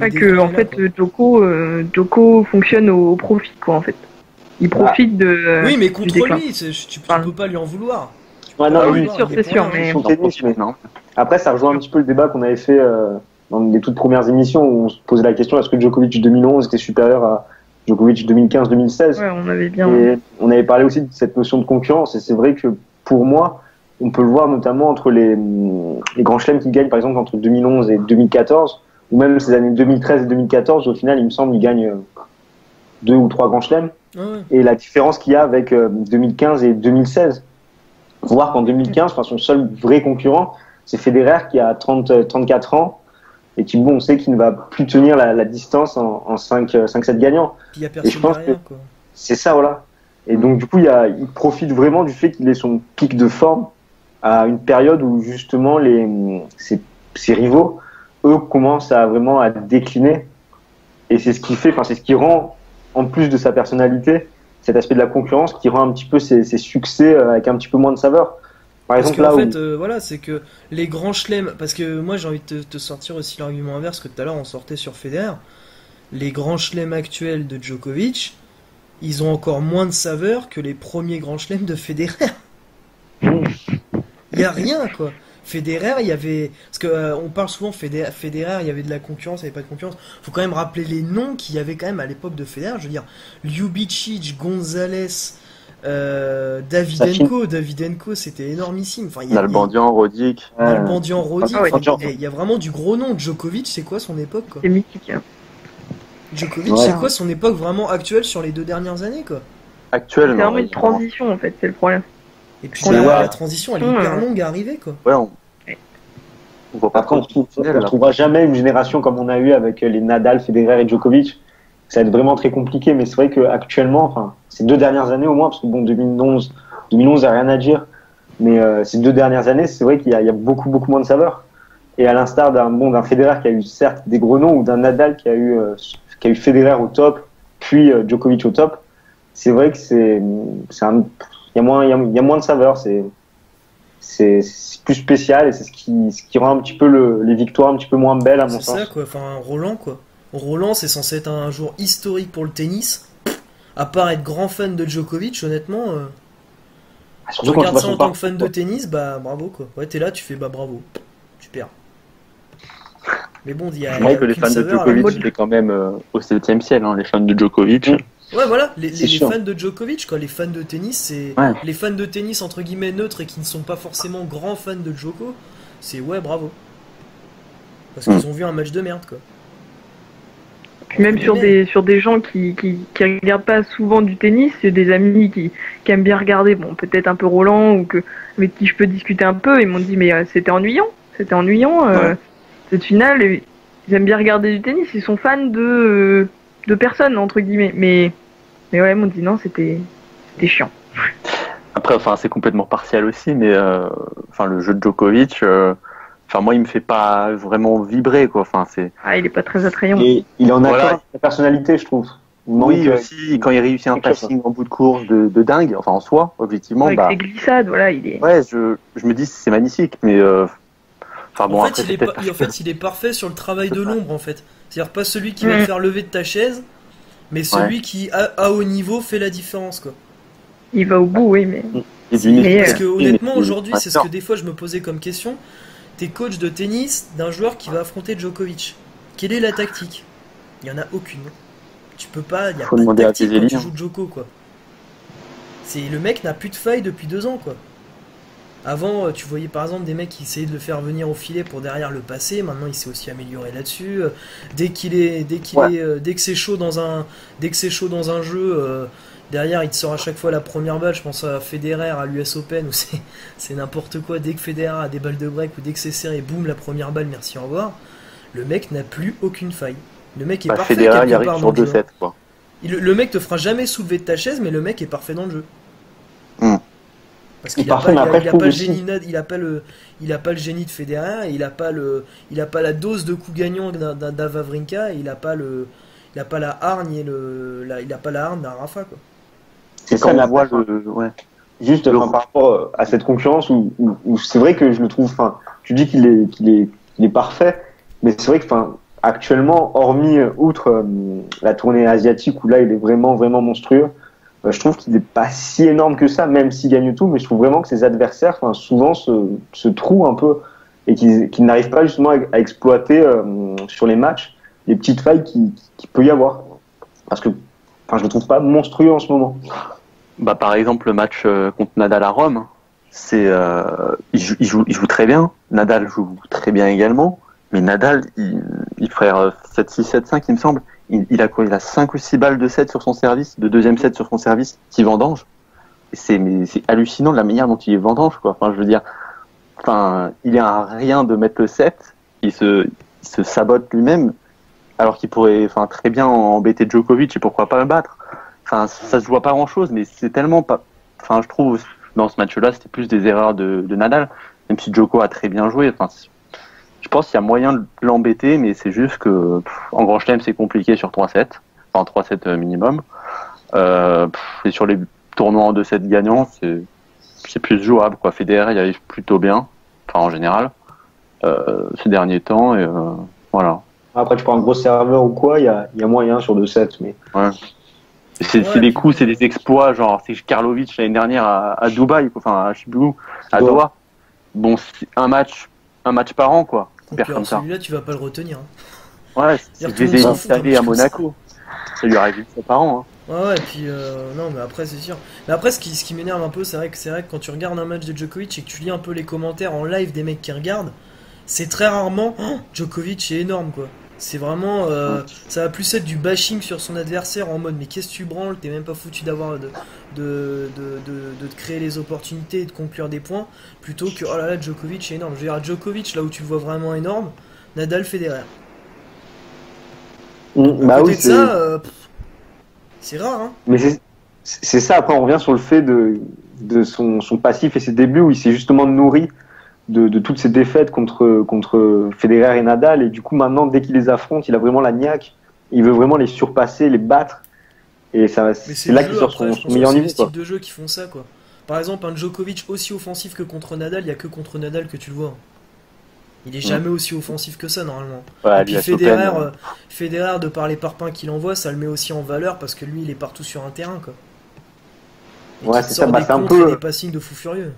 Ouais, déclin que, en est là, fait, quoi. Djoko fonctionne au profit, quoi, en fait. Il profite Oui, mais du contre déclin. lui, tu Pardon. peux pas lui en vouloir. Ouais, Ah non, oui, oui, c'est sûr, il est c'est pour sûr, rien, mais- hein. son tennis, mais Non. après ça rejoint un petit peu le débat qu'on avait fait dans les toutes premières émissions où on se posait la question, est-ce que Djokovic 2011 était supérieur à Djokovic 2015-2016? Ouais, on avait bien. Et on avait parlé aussi de cette notion de concurrence, et c'est vrai que pour moi, on peut le voir notamment entre les grands chelems qui gagnent, par exemple, entre 2011 et 2014, ou même ces années 2013 et 2014, au final, il me semble, ils gagnent 2 ou 3 grands chelems. Ah ouais. Et la différence qu'il y a avec 2015 et 2016, voir qu'en 2015, son seul vrai concurrent, c'est Federer qui a 34 ans et qui, bon, on sait qu'il ne va plus tenir la distance en 5-7 gagnants. Puis il y a Et je personne pense derrière, quoi. C'est ça, voilà. Et donc, du coup, il profite vraiment du fait qu'il ait son pic de forme à une période où, justement, ses rivaux, eux, commencent vraiment à décliner. Et c'est ce qui fait, c'est ce qui rend, en plus de sa personnalité, cet aspect de la concurrence qui rend un petit peu ses succès avec un petit peu moins de saveur. Par Parce exemple, qu'en là fait, où... voilà, c'est que les grands chelems, parce que moi j'ai envie de te sortir aussi l'argument inverse que tout à l'heure on sortait sur Federer, les grands chelems actuels de Djokovic, ils ont encore moins de saveur que les premiers grands chelems de Federer. Il y a rien, quoi. Federer, il y avait... Parce que on parle souvent Federer, il y avait de la concurrence, il n'y avait pas de concurrence. Faut quand même rappeler les noms qu'il y avait quand même à l'époque de Federer. Je veux dire, Ljubicic, Gonzalez, Davydenko, c'était énormissime. Enfin, Nalbandian, Roddick. Nalbandian, Roddick. Ah ouais. Enfin, il y a vraiment du gros nom. Djokovic, c'est quoi son époque, quoi? C'est mythique. Hein. Djokovic, Ouais. c'est quoi son époque vraiment actuelle sur les 2 dernières années, quoi? C'est Actuellement. vraiment une transition, en fait, c'est le problème. Et puis Ouais. la transition, elle est hyper Ouais. longue à arriver, quoi. Ouais, on voit pas Après, on trop de ne retrouvera jamais une génération comme on a eu avec les Nadal, Federer et Djokovic. Ça va être vraiment très compliqué, mais c'est vrai qu'actuellement, ces 2 dernières années au moins, parce que bon, 2011, il n'y a rien à dire, mais ces 2 dernières années, c'est vrai qu'il y a beaucoup moins de saveur. Et à l'instar d'un Federer qui a eu certes des gros noms, ou d'un Nadal qui a eu Federer au top, puis Djokovic au top, c'est vrai que il y a moins de saveur. C'est plus spécial et c'est ce qui rend un petit peu les victoires un petit peu moins belles à mon C'est sens. ça, quoi. Enfin, Roland, quoi. Roland, c'est censé être un jour historique pour le tennis. À part être grand fan de Djokovic, honnêtement, tu Surtout quand tu regardes vois ça son en tant que parcours. fan de tennis, bravo, quoi. Ouais, t'es là, tu fais bravo. Tu perds. Mais bon, il y a. C'est vrai que les fans de Djokovic, c'est quand même au 7e ciel, hein, les fans de Djokovic. Ouais, voilà, les fans de Djokovic, quoi. Les fans de tennis, c'est. Ouais. Les fans de tennis, entre guillemets, neutres et qui ne sont pas forcément grands fans de Djoko, c'est ouais, bravo. Parce qu'ils ont vu un match de merde, quoi. Puis même sur des gens qui regardent pas souvent du tennis, c'est des amis qui aiment bien regarder, bon, peut-être un peu Roland, ou avec qui je peux discuter un peu, ils m'ont dit, mais c'était ennuyant. Cette finale, ils aiment bien regarder du tennis, ils sont fans de personnes, entre guillemets. Mais ouais, ils m'ont dit non, c'était chiant. Après, enfin, c'est complètement partiel aussi, mais enfin, le jeu de Djokovic, enfin, moi, il me fait pas vraiment vibrer, quoi. Enfin, c'est. Ah, il est pas très attrayant. Et il est en accord avec sa personnalité, je trouve. Oui, aussi, quand il réussit un passing en bout de course de dingue, enfin, en soi, objectivement. Avec ses glissades, voilà, il est. Ouais, je me dis, c'est magnifique, mais. Enfin, bon, en après, fait, il est parfait sur le travail de l'ombre, en fait. C'est-à-dire pas celui qui va te faire lever de ta chaise, mais celui qui, à haut niveau, fait la différence, quoi. Il va au bout, oui, mais. Parce que honnêtement, aujourd'hui, c'est ce que des fois je me posais comme question. T'es coach de tennis d'un joueur qui va affronter Djokovic. Quelle est la tactique? Il y en a aucune. Tu peux pas, il y a pas de tactique quand tu joues Djoko, quoi. Le mec n'a plus de faille depuis 2 ans, quoi. Avant, tu voyais par exemple des mecs qui essayaient de le faire venir au filet pour derrière le passer. Maintenant, il s'est aussi amélioré là-dessus. Dès que c'est chaud dans un jeu, derrière, il te sort à chaque fois la première balle. Je pense à Federer à l'US Open où c'est n'importe quoi. Dès que Federer a des balles de break ou dès que c'est serré, boum, la première balle, merci, au revoir. Le mec n'a plus aucune faille. Le mec est parfait. Federer, il arrive sur 2-7, quoi. Le mec te fera jamais soulever de ta chaise, mais le mec est parfait dans le jeu. Parce qu'il a pas le génie, il a pas le génie de Federer, et il a pas la dose de coups gagnants d'un Wawrinka, et il a pas la hargne il a pas la hargne d'un Rafa, quoi. C'est ça, on voit juste par rapport à cette concurrence où c'est vrai que je le trouve, enfin, tu dis qu'il est parfait, mais c'est vrai que, enfin, actuellement, hormis outre la tournée asiatique où là il est vraiment vraiment monstrueux, je trouve qu'il n'est pas si énorme que ça, même s'il gagne tout, mais je trouve vraiment que ses adversaires, enfin, souvent se trouent un peu et qu'ils n'arrivent pas justement à exploiter sur les matchs les petites failles qu'il peut y avoir. Parce que, enfin, je le trouve pas monstrueux en ce moment. Bah, par exemple, le match contre Nadal à Rome, il joue très bien. Nadal joue très bien également, mais Nadal, il ferait 7-6, 7-5, il me semble. Il a 5 ou 6 balles de set sur son service, de deuxième set sur son service, qui vendange. C'est hallucinant de la manière dont il vendange, quoi. Enfin, je veux dire, enfin, il est à rien de mettre le set, il se sabote lui-même, alors qu'il pourrait, enfin, très bien embêter Djokovic et pourquoi pas le battre. Enfin, ça se voit pas grand-chose, mais c'est tellement pas. Enfin, je trouve dans ce match-là, c'était plus des erreurs de Nadal, même si Djoko a très bien joué. Enfin, je pense qu'il y a moyen de l'embêter, mais c'est juste que en Grand Chelem, c'est compliqué sur 3-7, enfin 3-7 minimum. Et sur les tournois en 2-7 gagnants, c'est plus jouable, quoi. Federer, il arrive plutôt bien, enfin en général, ces derniers temps, et voilà. Après, tu prends un gros serveur ou quoi, il y a moyen sur 2-7, mais. Ouais. C'est des coups, c'est des exploits, genre c'est Karlovic l'année dernière à Dubaï, enfin à je sais plus où, à Doha. Bon, c'est un match par an, quoi. Comme ça. Celui-là, tu vas pas le retenir. Hein. Ouais, c'est des installés à Monaco. Ça lui arrive une fois par an. Hein. Ouais, et puis non, mais après c'est sûr. Mais après, ce qui m'énerve un peu, c'est vrai que quand tu regardes un match de Djokovic et que tu lis un peu les commentaires en live des mecs qui regardent, c'est très rarement Djokovic est énorme, quoi. C'est vraiment, ça va plus être du bashing sur son adversaire en mode mais qu'est-ce que tu branles, t'es même pas foutu d'avoir de te créer les opportunités et de conclure des points, plutôt que oh là là Djokovic est énorme. Je veux dire Djokovic là où tu le vois vraiment énorme, Nadal, Federer. Bah oui, c'est rare, hein. Mais c'est ça. Après on revient sur le fait de son passif et ses débuts où il s'est justement nourri de toutes ces défaites contre Federer et Nadal, et du coup maintenant dès qu'il les affronte il a vraiment la niaque, il veut vraiment les surpasser, les battre, et c'est là qu'il sort son meilleur niveau. C'est les types de jeux qui font ça, quoi. Par exemple un Djokovic aussi offensif que contre Nadal, il n'y a que contre Nadal que tu le vois. Il est jamais aussi offensif que ça normalement. Ouais, et puis Federer, de par les parpaings qu'il envoie, ça le met aussi en valeur parce que lui il est partout sur un terrain, quoi. Et ouais, c'est ça, c'est un peu des passings de fou furieux.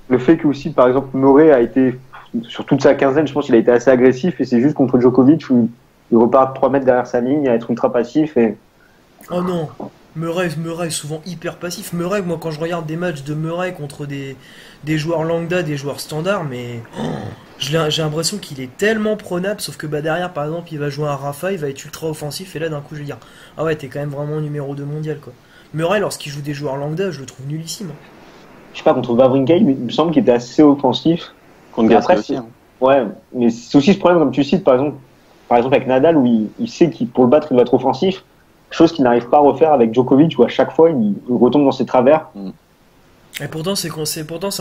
Le fait que aussi, par exemple, Murray a été sur toute sa quinzaine, je pense qu'il a été assez agressif et c'est juste contre Djokovic où il repart 3 mètres derrière sa ligne à être ultra passif et Oh non, Murray est souvent hyper passif. Murray, moi quand je regarde des matchs de Murray contre des joueurs lambda, des joueurs standards, mais j'ai l'impression qu'il est tellement prenable, sauf que bah derrière par exemple il va jouer un Rafa, il va être ultra offensif et là d'un coup je vais dire ah ouais t'es quand même vraiment numéro 2 mondial quoi. Murray lorsqu'il joue des joueurs lambda je le trouve nullissime. je sais pas, contre Wawrinka, il me semble qu'il était assez offensif. Contre Et après, Gasquet aussi. ouais, mais c'est aussi ce problème, comme tu cites, par exemple avec Nadal, où il sait qu'il, pour le battre, il doit être offensif. Chose qu'il n'arrive pas à refaire avec Djokovic, où à chaque fois, il retombe dans ses travers. Et pourtant c'est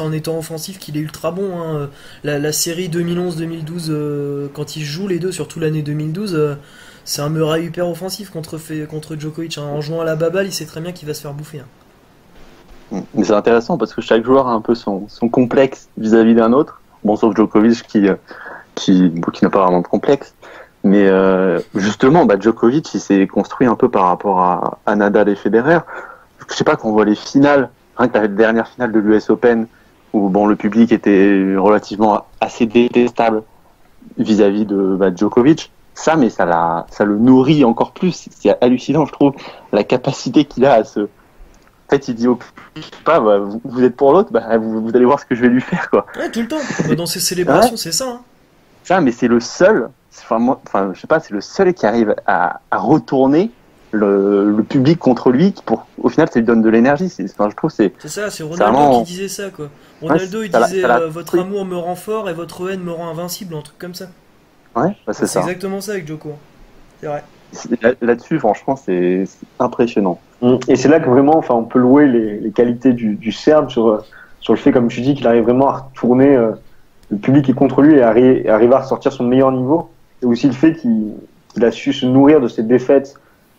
en étant offensif qu'il est ultra bon. Hein. La série 2011-2012, quand ils jouent les deux, surtout l'année 2012, c'est un Murray hyper offensif contre Djokovic. Hein. En jouant à la baballe, il sait très bien qu'il va se faire bouffer. Hein. Mais c'est intéressant parce que chaque joueur a un peu son complexe vis-à-vis d'un autre. Bon, sauf Djokovic qui n'a pas vraiment de complexe. Mais justement, Djokovic, il s'est construit un peu par rapport à Nadal et Federer. Je sais pas, quand on voit les finales, rien que la dernière finale de l'US Open, où bon, le public était relativement assez détestable vis-à-vis de Djokovic, mais ça le nourrit encore plus. C'est hallucinant, je trouve, la capacité qu'il a à se... En fait, il dit au public, je sais pas, vous êtes pour l'autre, vous allez voir ce que je vais lui faire, quoi. Ouais, tout le temps. Dans ses célébrations, ouais. C'est ça. Hein. Ça, mais c'est le seul... je sais pas, c'est le seul qui arrive à retourner le public contre lui, pour au final ça lui donne de l'énergie. Je trouve c'est ça, c'est Ronaldo qui disait ça quoi. Ronaldo il disait votre amour me rend fort et votre haine me rend invincible, un truc comme ça. Ouais, c'est ça. Exactement ça avec Djoko. C'est vrai. Là-dessus, franchement, c'est impressionnant. Et c'est là que vraiment, on peut louer les qualités du Serbe sur le fait, comme tu dis, qu'il arrive vraiment à retourner le public est contre lui et arrive à ressortir son meilleur niveau. Et aussi le fait qu'il a su se nourrir de ses défaites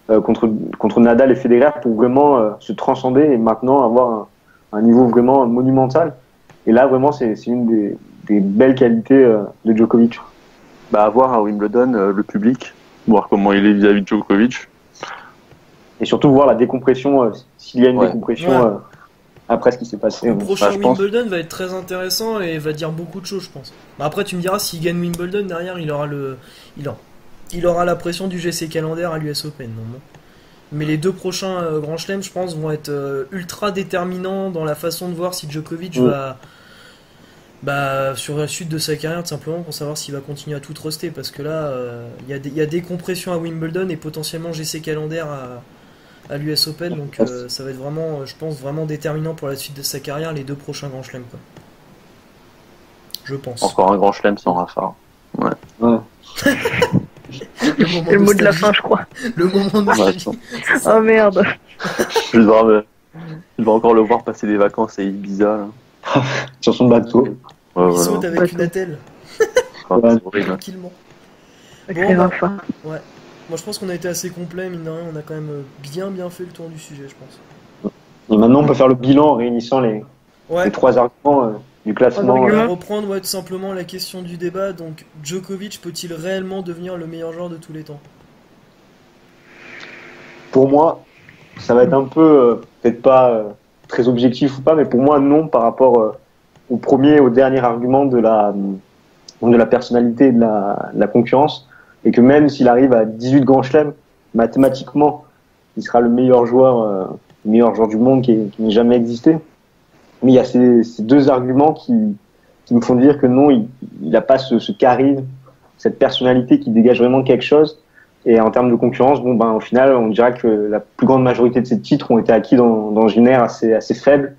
contre Nadal et Federer pour vraiment se transcender et maintenant avoir un niveau vraiment monumental. Et là, vraiment, c'est une des belles qualités de Djokovic. À voir à Wimbledon, le public, voir comment il est vis-à-vis de Djokovic. Et surtout voir la décompression, s'il y a une décompression après ce qui s'est passé. Le prochain Wimbledon va être très intéressant et va dire beaucoup de choses, je pense. Après, tu me diras, s'il gagne Wimbledon, derrière, il aura la pression du GC Calendar à l'US Open. Non. Mais les deux prochains Grands Chelems, je pense, vont être ultra déterminants dans la façon de voir si Djokovic va sur la suite de sa carrière, tout simplement pour savoir s'il va continuer à tout truster. Parce que là, il y a des compressions à Wimbledon et potentiellement GC Calendar à l'US Open. Donc ça va être vraiment, je pense, vraiment déterminant pour la suite de sa carrière, les deux prochains Grands Chelems. Quoi. Je pense. Encore un Grand Chelem sans Rafa. Ouais. C'est le mot de la fin, je crois. Le moment de oh merde. Je dois encore le voir passer des vacances à Ibiza. Là. Sur son bateau. Il saute avec une attelle. Tranquillement. Rafa. Ouais. Moi je pense qu'on a été assez complet, mine de rien. On a quand même bien fait le tour du sujet, je pense. Et maintenant on peut faire le bilan en réunissant les 3 arguments du classement. On va reprendre tout simplement la question du débat. Donc, Djokovic peut-il réellement devenir le meilleur joueur de tous les temps ? Pour moi, ça va être un peu, peut-être pas très objectif ou pas, mais pour moi, non, par rapport au premier, au dernier argument de la personnalité et de la concurrence. Et que même s'il arrive à 18 grands chelems, mathématiquement, il sera le meilleur joueur du monde qui n'ait jamais existé. Mais il y a ces deux arguments qui me font dire que non, il n'a pas ce charisme, cette personnalité qui dégage vraiment quelque chose. Et en termes de concurrence, au final, on dirait que la plus grande majorité de ces titres ont été acquis dans une ère assez faible,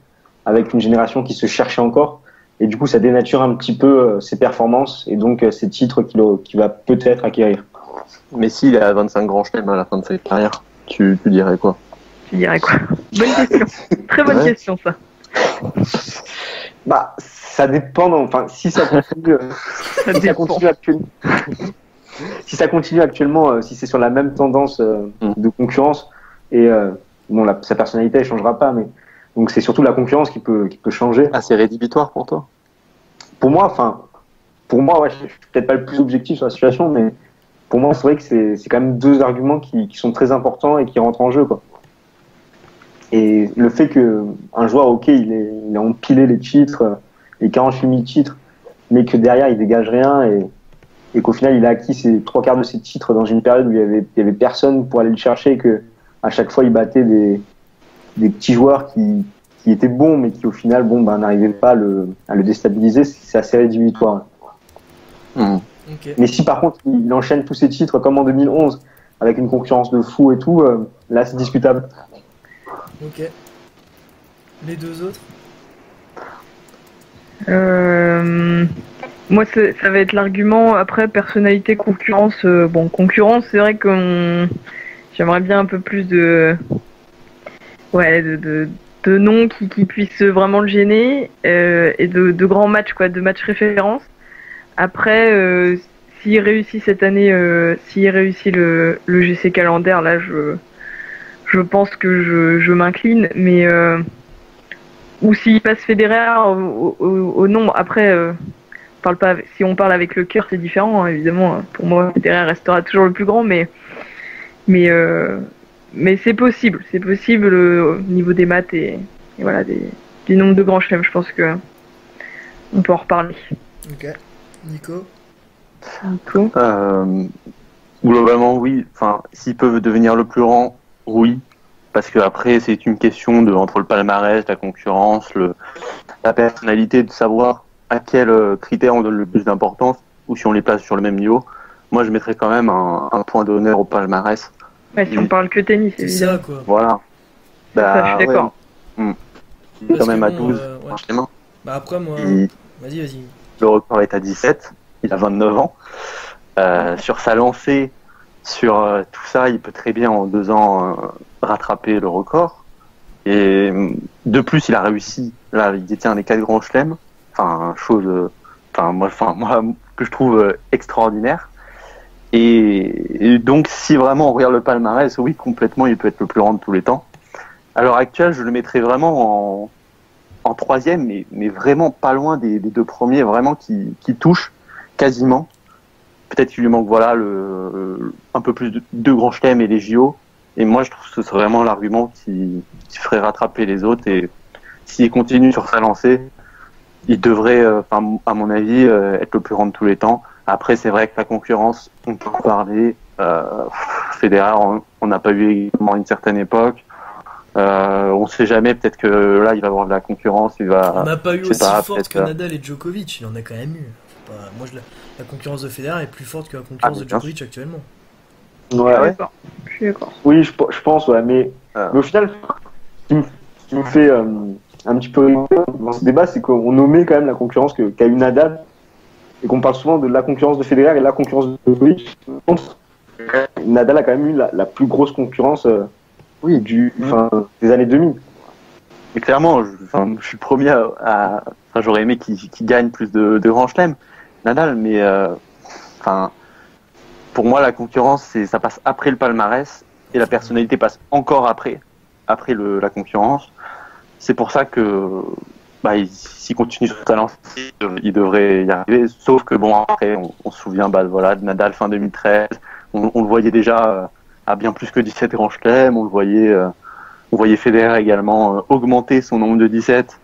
avec une génération qui se cherchait encore. Et du coup, ça dénature un petit peu ses performances et donc ces titres qu'il va peut-être acquérir. Mais s'il est à 25 grands chelems à la fin de sa carrière, tu dirais quoi ? Bonne question. Très bonne question, ça. Ça dépend. Si ça continue, si ça continue actuellement, si c'est sur la même tendance de concurrence et sa personnalité elle changera pas, mais donc c'est surtout la concurrence qui peut changer. Ah, c'est rédhibitoire pour toi ? Pour moi, je suis peut-être pas le plus objectif sur la situation, mais pour moi c'est vrai que c'est quand même deux arguments qui sont très importants et qui rentrent en jeu, quoi. Et le fait que un joueur, il a empilé les titres, les 48 000 titres, mais que derrière il dégage rien et qu'au final il a acquis ses 3/4 de ses titres dans une période où il y avait personne pour aller le chercher, et que à chaque fois il battait des petits joueurs qui étaient bons, mais qui au final n'arrivaient pas à le déstabiliser. C'est assez rédhibitoire. Okay. Mais si par contre il enchaîne tous ses titres comme en 2011 avec une concurrence de fou et tout, là c'est discutable. Ok. Les deux autres? Moi, ça va être l'argument. Après, personnalité, concurrence. Concurrence, c'est vrai que j'aimerais bien un peu plus de noms qui puissent vraiment le gêner et de grands matchs, de matchs références. Après, s'il réussit cette année, s'il réussit le GC calendaire, là, je pense que je m'incline, mais ou s'il passe Federer au nombre. Après, si on parle avec le cœur, c'est différent, hein, évidemment. Pour moi, Federer restera toujours le plus grand, mais c'est possible. C'est possible au niveau des maths et voilà, du nombre de grands chelems. Je pense que on peut en reparler. Ok. Nico? Globalement, oui. Enfin, s'ils peuvent devenir le plus grand, oui. Parce que après, c'est une question entre le palmarès, la concurrence, la personnalité, de savoir à quel critère on donne le plus d'importance ou si on les place sur le même niveau. Moi, je mettrais quand même un point d'honneur au palmarès. Ouais, si on parle que tennis, c'est évidemment. ça, quoi. Voilà. Ça, je suis d'accord. Ouais. Il est quand même à 12. Ouais. Bah après, moi... Vas-y. Le record est à 17. Il a 29 ans. Sur sa lancée, sur tout ça, il peut très bien en 2 ans rattraper le record. Et de plus, il a réussi. Là, il détient les 4 grands chelems. Enfin, moi, que je trouve extraordinaire. Et donc, si vraiment on regarde le palmarès, oui, complètement, il peut être le plus grand de tous les temps. À l'heure actuelle, je le mettrais vraiment en 3e, mais vraiment pas loin des 2 premiers, vraiment qui touchent quasiment. Peut-être qu'il lui manque un peu plus de grands chelems et les JO. Et moi, je trouve que ce serait vraiment l'argument qui ferait rattraper les autres. Et s'il continue sur sa lancée, il devrait, à mon avis, être le plus grand de tous les temps. Après, c'est vrai que la concurrence, on peut en parler. Federer, on n'a pas eu également une certaine époque. On sait jamais, peut-être que là, il va avoir de la concurrence. On n'a pas eu aussi forte que Nadal et Djokovic. Il en a quand même eu. Moi, la concurrence de Federer est plus forte que la concurrence de Djokovic actuellement. Ouais. Je suis d'accord. Oui, je pense, ouais, mais au final, ce qui me fait un petit peu dans ce débat, c'est qu'on nommait quand même la concurrence qu'a eu Nadal, et qu'on parle souvent de la concurrence de Federer et la concurrence de Djokovic. Nadal a quand même eu la plus grosse concurrence des années 2000. Mais clairement, je suis le premier j'aurais aimé qu'il gagne plus de grands chelems, Nadal, mais pour moi, la concurrence, ça passe après le palmarès, et la personnalité passe encore après la concurrence. C'est pour ça que s'il continue sur sa lancée, il devrait y arriver. Sauf que après, on se souvient de Nadal fin 2013. On le voyait déjà à bien plus que 17 grands chelems. On voyait Federer également augmenter son nombre de 17.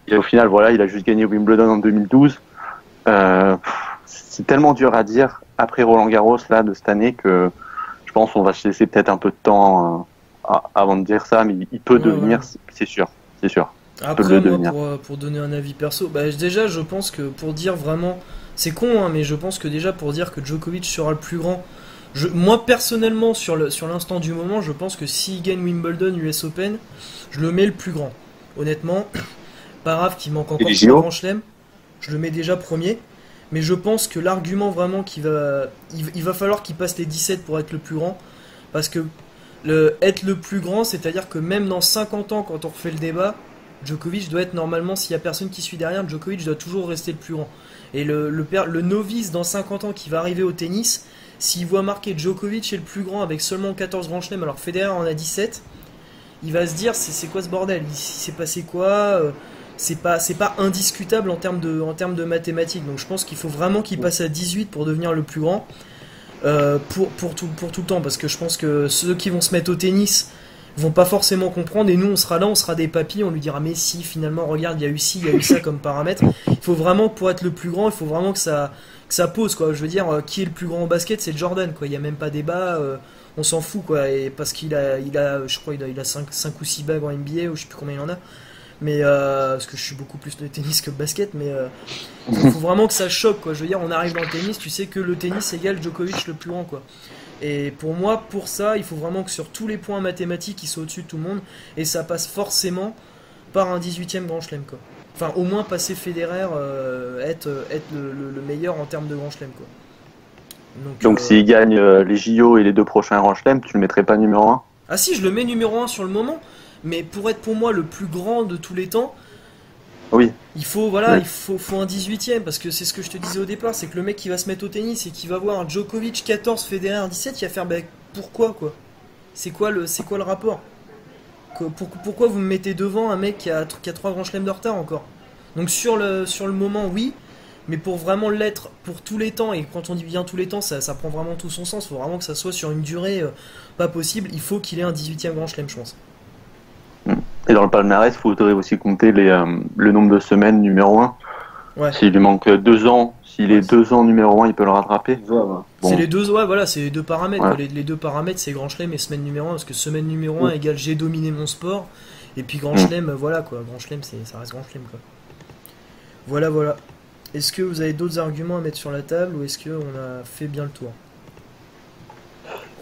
Et au final, il a juste gagné Wimbledon en 2012. C'est tellement dur à dire après Roland Garros là de cette année que je pense qu'on va se laisser peut-être un peu de temps avant de dire ça, mais il peut devenir, c'est sûr. Après, moi, pour donner un avis perso, déjà, je pense que pour dire vraiment, c'est con, hein, mais je pense que déjà pour dire que Djokovic sera le plus grand, moi personnellement, sur l'instant du moment, je pense que s'il gagne Wimbledon, US Open, je le mets le plus grand. Honnêtement, pas grave qu'il manque encore 3 grands chelems, je le mets déjà premier. Mais je pense que l'argument vraiment il va falloir qu'il passe les 17 pour être le plus grand. Parce que être le plus grand, c'est-à-dire que même dans 50 ans, quand on refait le débat, Djokovic doit être normalement, s'il n'y a personne qui suit derrière, Djokovic doit toujours rester le plus grand. Et le novice dans 50 ans qui va arriver au tennis, s'il voit marqué Djokovic est le plus grand avec seulement 14 grands chelems, alors Federer en a 17, il va se dire c'est quoi ce bordel, il s'est passé quoi c'est pas indiscutable en termes de mathématiques. Donc je pense qu'il faut vraiment qu'il passe à 18 pour devenir le plus grand pour tout le temps, parce que je pense que ceux qui vont se mettre au tennis vont pas forcément comprendre, et nous on sera là, on sera des papis, on lui dira mais si finalement regarde il y a eu ci, il y a eu ça comme paramètre. Il faut vraiment, pour être le plus grand, il faut vraiment que ça pose quoi. Je veux dire, qui est le plus grand au basket, c'est Jordan quoi, il y a même pas débat, on s'en fout quoi, et parce qu'il a je crois il a 5 ou 6 bagues en NBA ou je sais plus combien il en a. Mais parce que je suis beaucoup plus de tennis que de basket, mais il faut vraiment que ça choque quoi. Je veux dire, on arrive dans le tennis, tu sais que le tennis égale Djokovic le plus grand quoi. Et pour moi, pour ça, il faut vraiment que sur tous les points mathématiques, il soit au-dessus de tout le monde. Et ça passe forcément par un 18ème Grand Chelem, quoi. Enfin, au moins passer Federer, être le meilleur en termes de Grand Chelem, quoi. Donc s'il gagne les JO et les 2 prochains Grand Chelem, tu le mettrais pas numéro 1? Ah si, je le mets numéro 1 sur le moment. Mais pour être pour moi le plus grand de tous les temps, oui. il faut il faut un 18ème, parce que c'est ce que je te disais au départ, c'est que le mec qui va se mettre au tennis et qui va voir un Djokovic 14, Federer 17, il va faire pourquoi quoi? C'est quoi le rapport? Pourquoi vous me mettez devant un mec qui a 3 grands chelems de retard encore? Donc sur le moment oui, mais pour vraiment l'être pour tous les temps, et quand on dit bien tous les temps, ça prend vraiment tout son sens, il faut vraiment que ça soit sur une durée pas possible, il faut qu'il ait un 18ème grand chelem je pense. Et dans le palmarès, il faudrait aussi compter le nombre de semaines numéro 1. Ouais. S'il lui manque 2 ans, s'il est 2 ans numéro 1, il peut le rattraper. Bon. C'est les deux, c'est les deux paramètres. Ouais. Quoi. Les deux paramètres, c'est Grand Chelem et semaine numéro 1. Parce que semaine numéro 1 égale j'ai dominé mon sport. Et puis Grand Chelem, voilà quoi. Grand Chelem, ça reste Grand Chelem quoi. Voilà. Est-ce que vous avez d'autres arguments à mettre sur la table ou est-ce qu'on a fait bien le tour?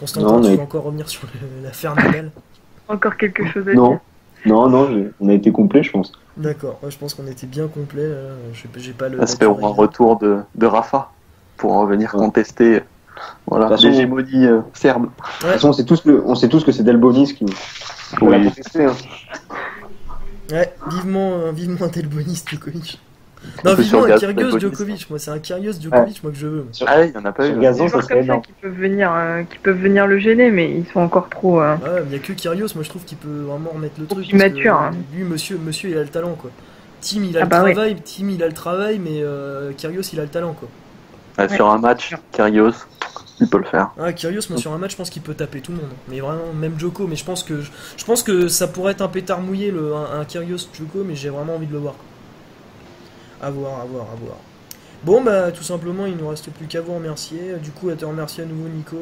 Constantin, tu veux encore revenir sur l'affaire Nadal? Encore quelque chose à dire? Non, on a été complet, je pense. D'accord, je pense qu'on était bien complet. J'ai pas le. Espérons un retour de Rafa pour en revenir contester l'hégémonie serbe. De toute façon, on sait tous que c'est Delbonis qui l'a contesté. Hein. Ouais, vivement un Delbonis Djokovic. Non, vivement un Kyrgios Djokovic. Moi, c'est un Kyrgios Djokovic moi que je veux. Ah, il y en a pas eu. Gazon, ça serait énorme. Qui peuvent venir le gêner, mais ils sont encore trop. Ouais, mais il y a que Kyrgios, moi je trouve qu'il peut vraiment remettre le truc. Immature. Lui, monsieur, il a le talent quoi. Tim, il a le travail, mais Kyrgios, il a le talent quoi. Sur un match, Kyrgios, il peut le faire. Ah, Kyrgios, moi sur un match, je pense qu'il peut taper tout le monde. Mais vraiment, même Djoko. Mais je pense que ça pourrait être un pétard mouillé, un Kyrgios Djoko, mais j'ai vraiment envie de le voir. À voir. Bon, bah, tout simplement, il nous reste plus qu'à vous remercier. Du coup, à te remercier à nouveau, Nico,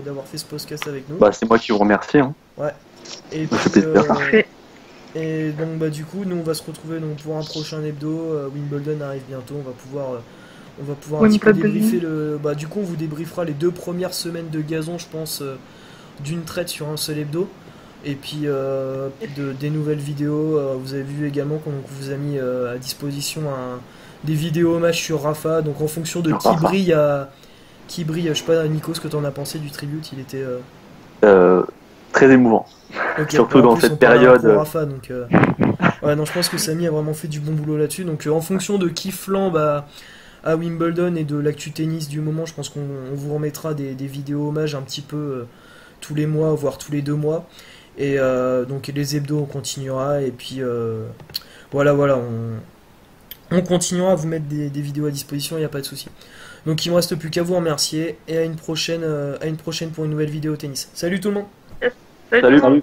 d'avoir fait ce podcast avec nous. Bah, c'est moi qui vous remercie. Hein. Ouais. Et puis, parfait. Et donc, bah, du coup, nous, on va se retrouver donc, pour un prochain hebdo. Wimbledon arrive bientôt. On va pouvoir un petit peu débriefer du coup, on vous débriefera les 2 premières semaines de gazon, je pense, d'une traite sur un seul hebdo. Et puis des nouvelles vidéos. Vous avez vu également qu'on vous a mis à disposition des vidéos hommage sur Rafa. Donc en fonction de qui brille, je sais pas, Nico, ce que t'en as pensé du tribute, il était très émouvant. Okay, surtout dans cette période. Rafa, donc, je pense que Samy a vraiment fait du bon boulot là-dessus. Donc en fonction de qui flambe à Wimbledon et de l'actu tennis du moment, je pense qu'on vous remettra des vidéos hommage un petit peu tous les mois, voire tous les 2 mois. Et donc les hebdos on continuera, et puis on continuera à vous mettre des vidéos à disposition, il n'y a pas de souci. Donc il me reste plus qu'à vous remercier, et à une prochaine pour une nouvelle vidéo tennis. Salut tout le monde. Salut.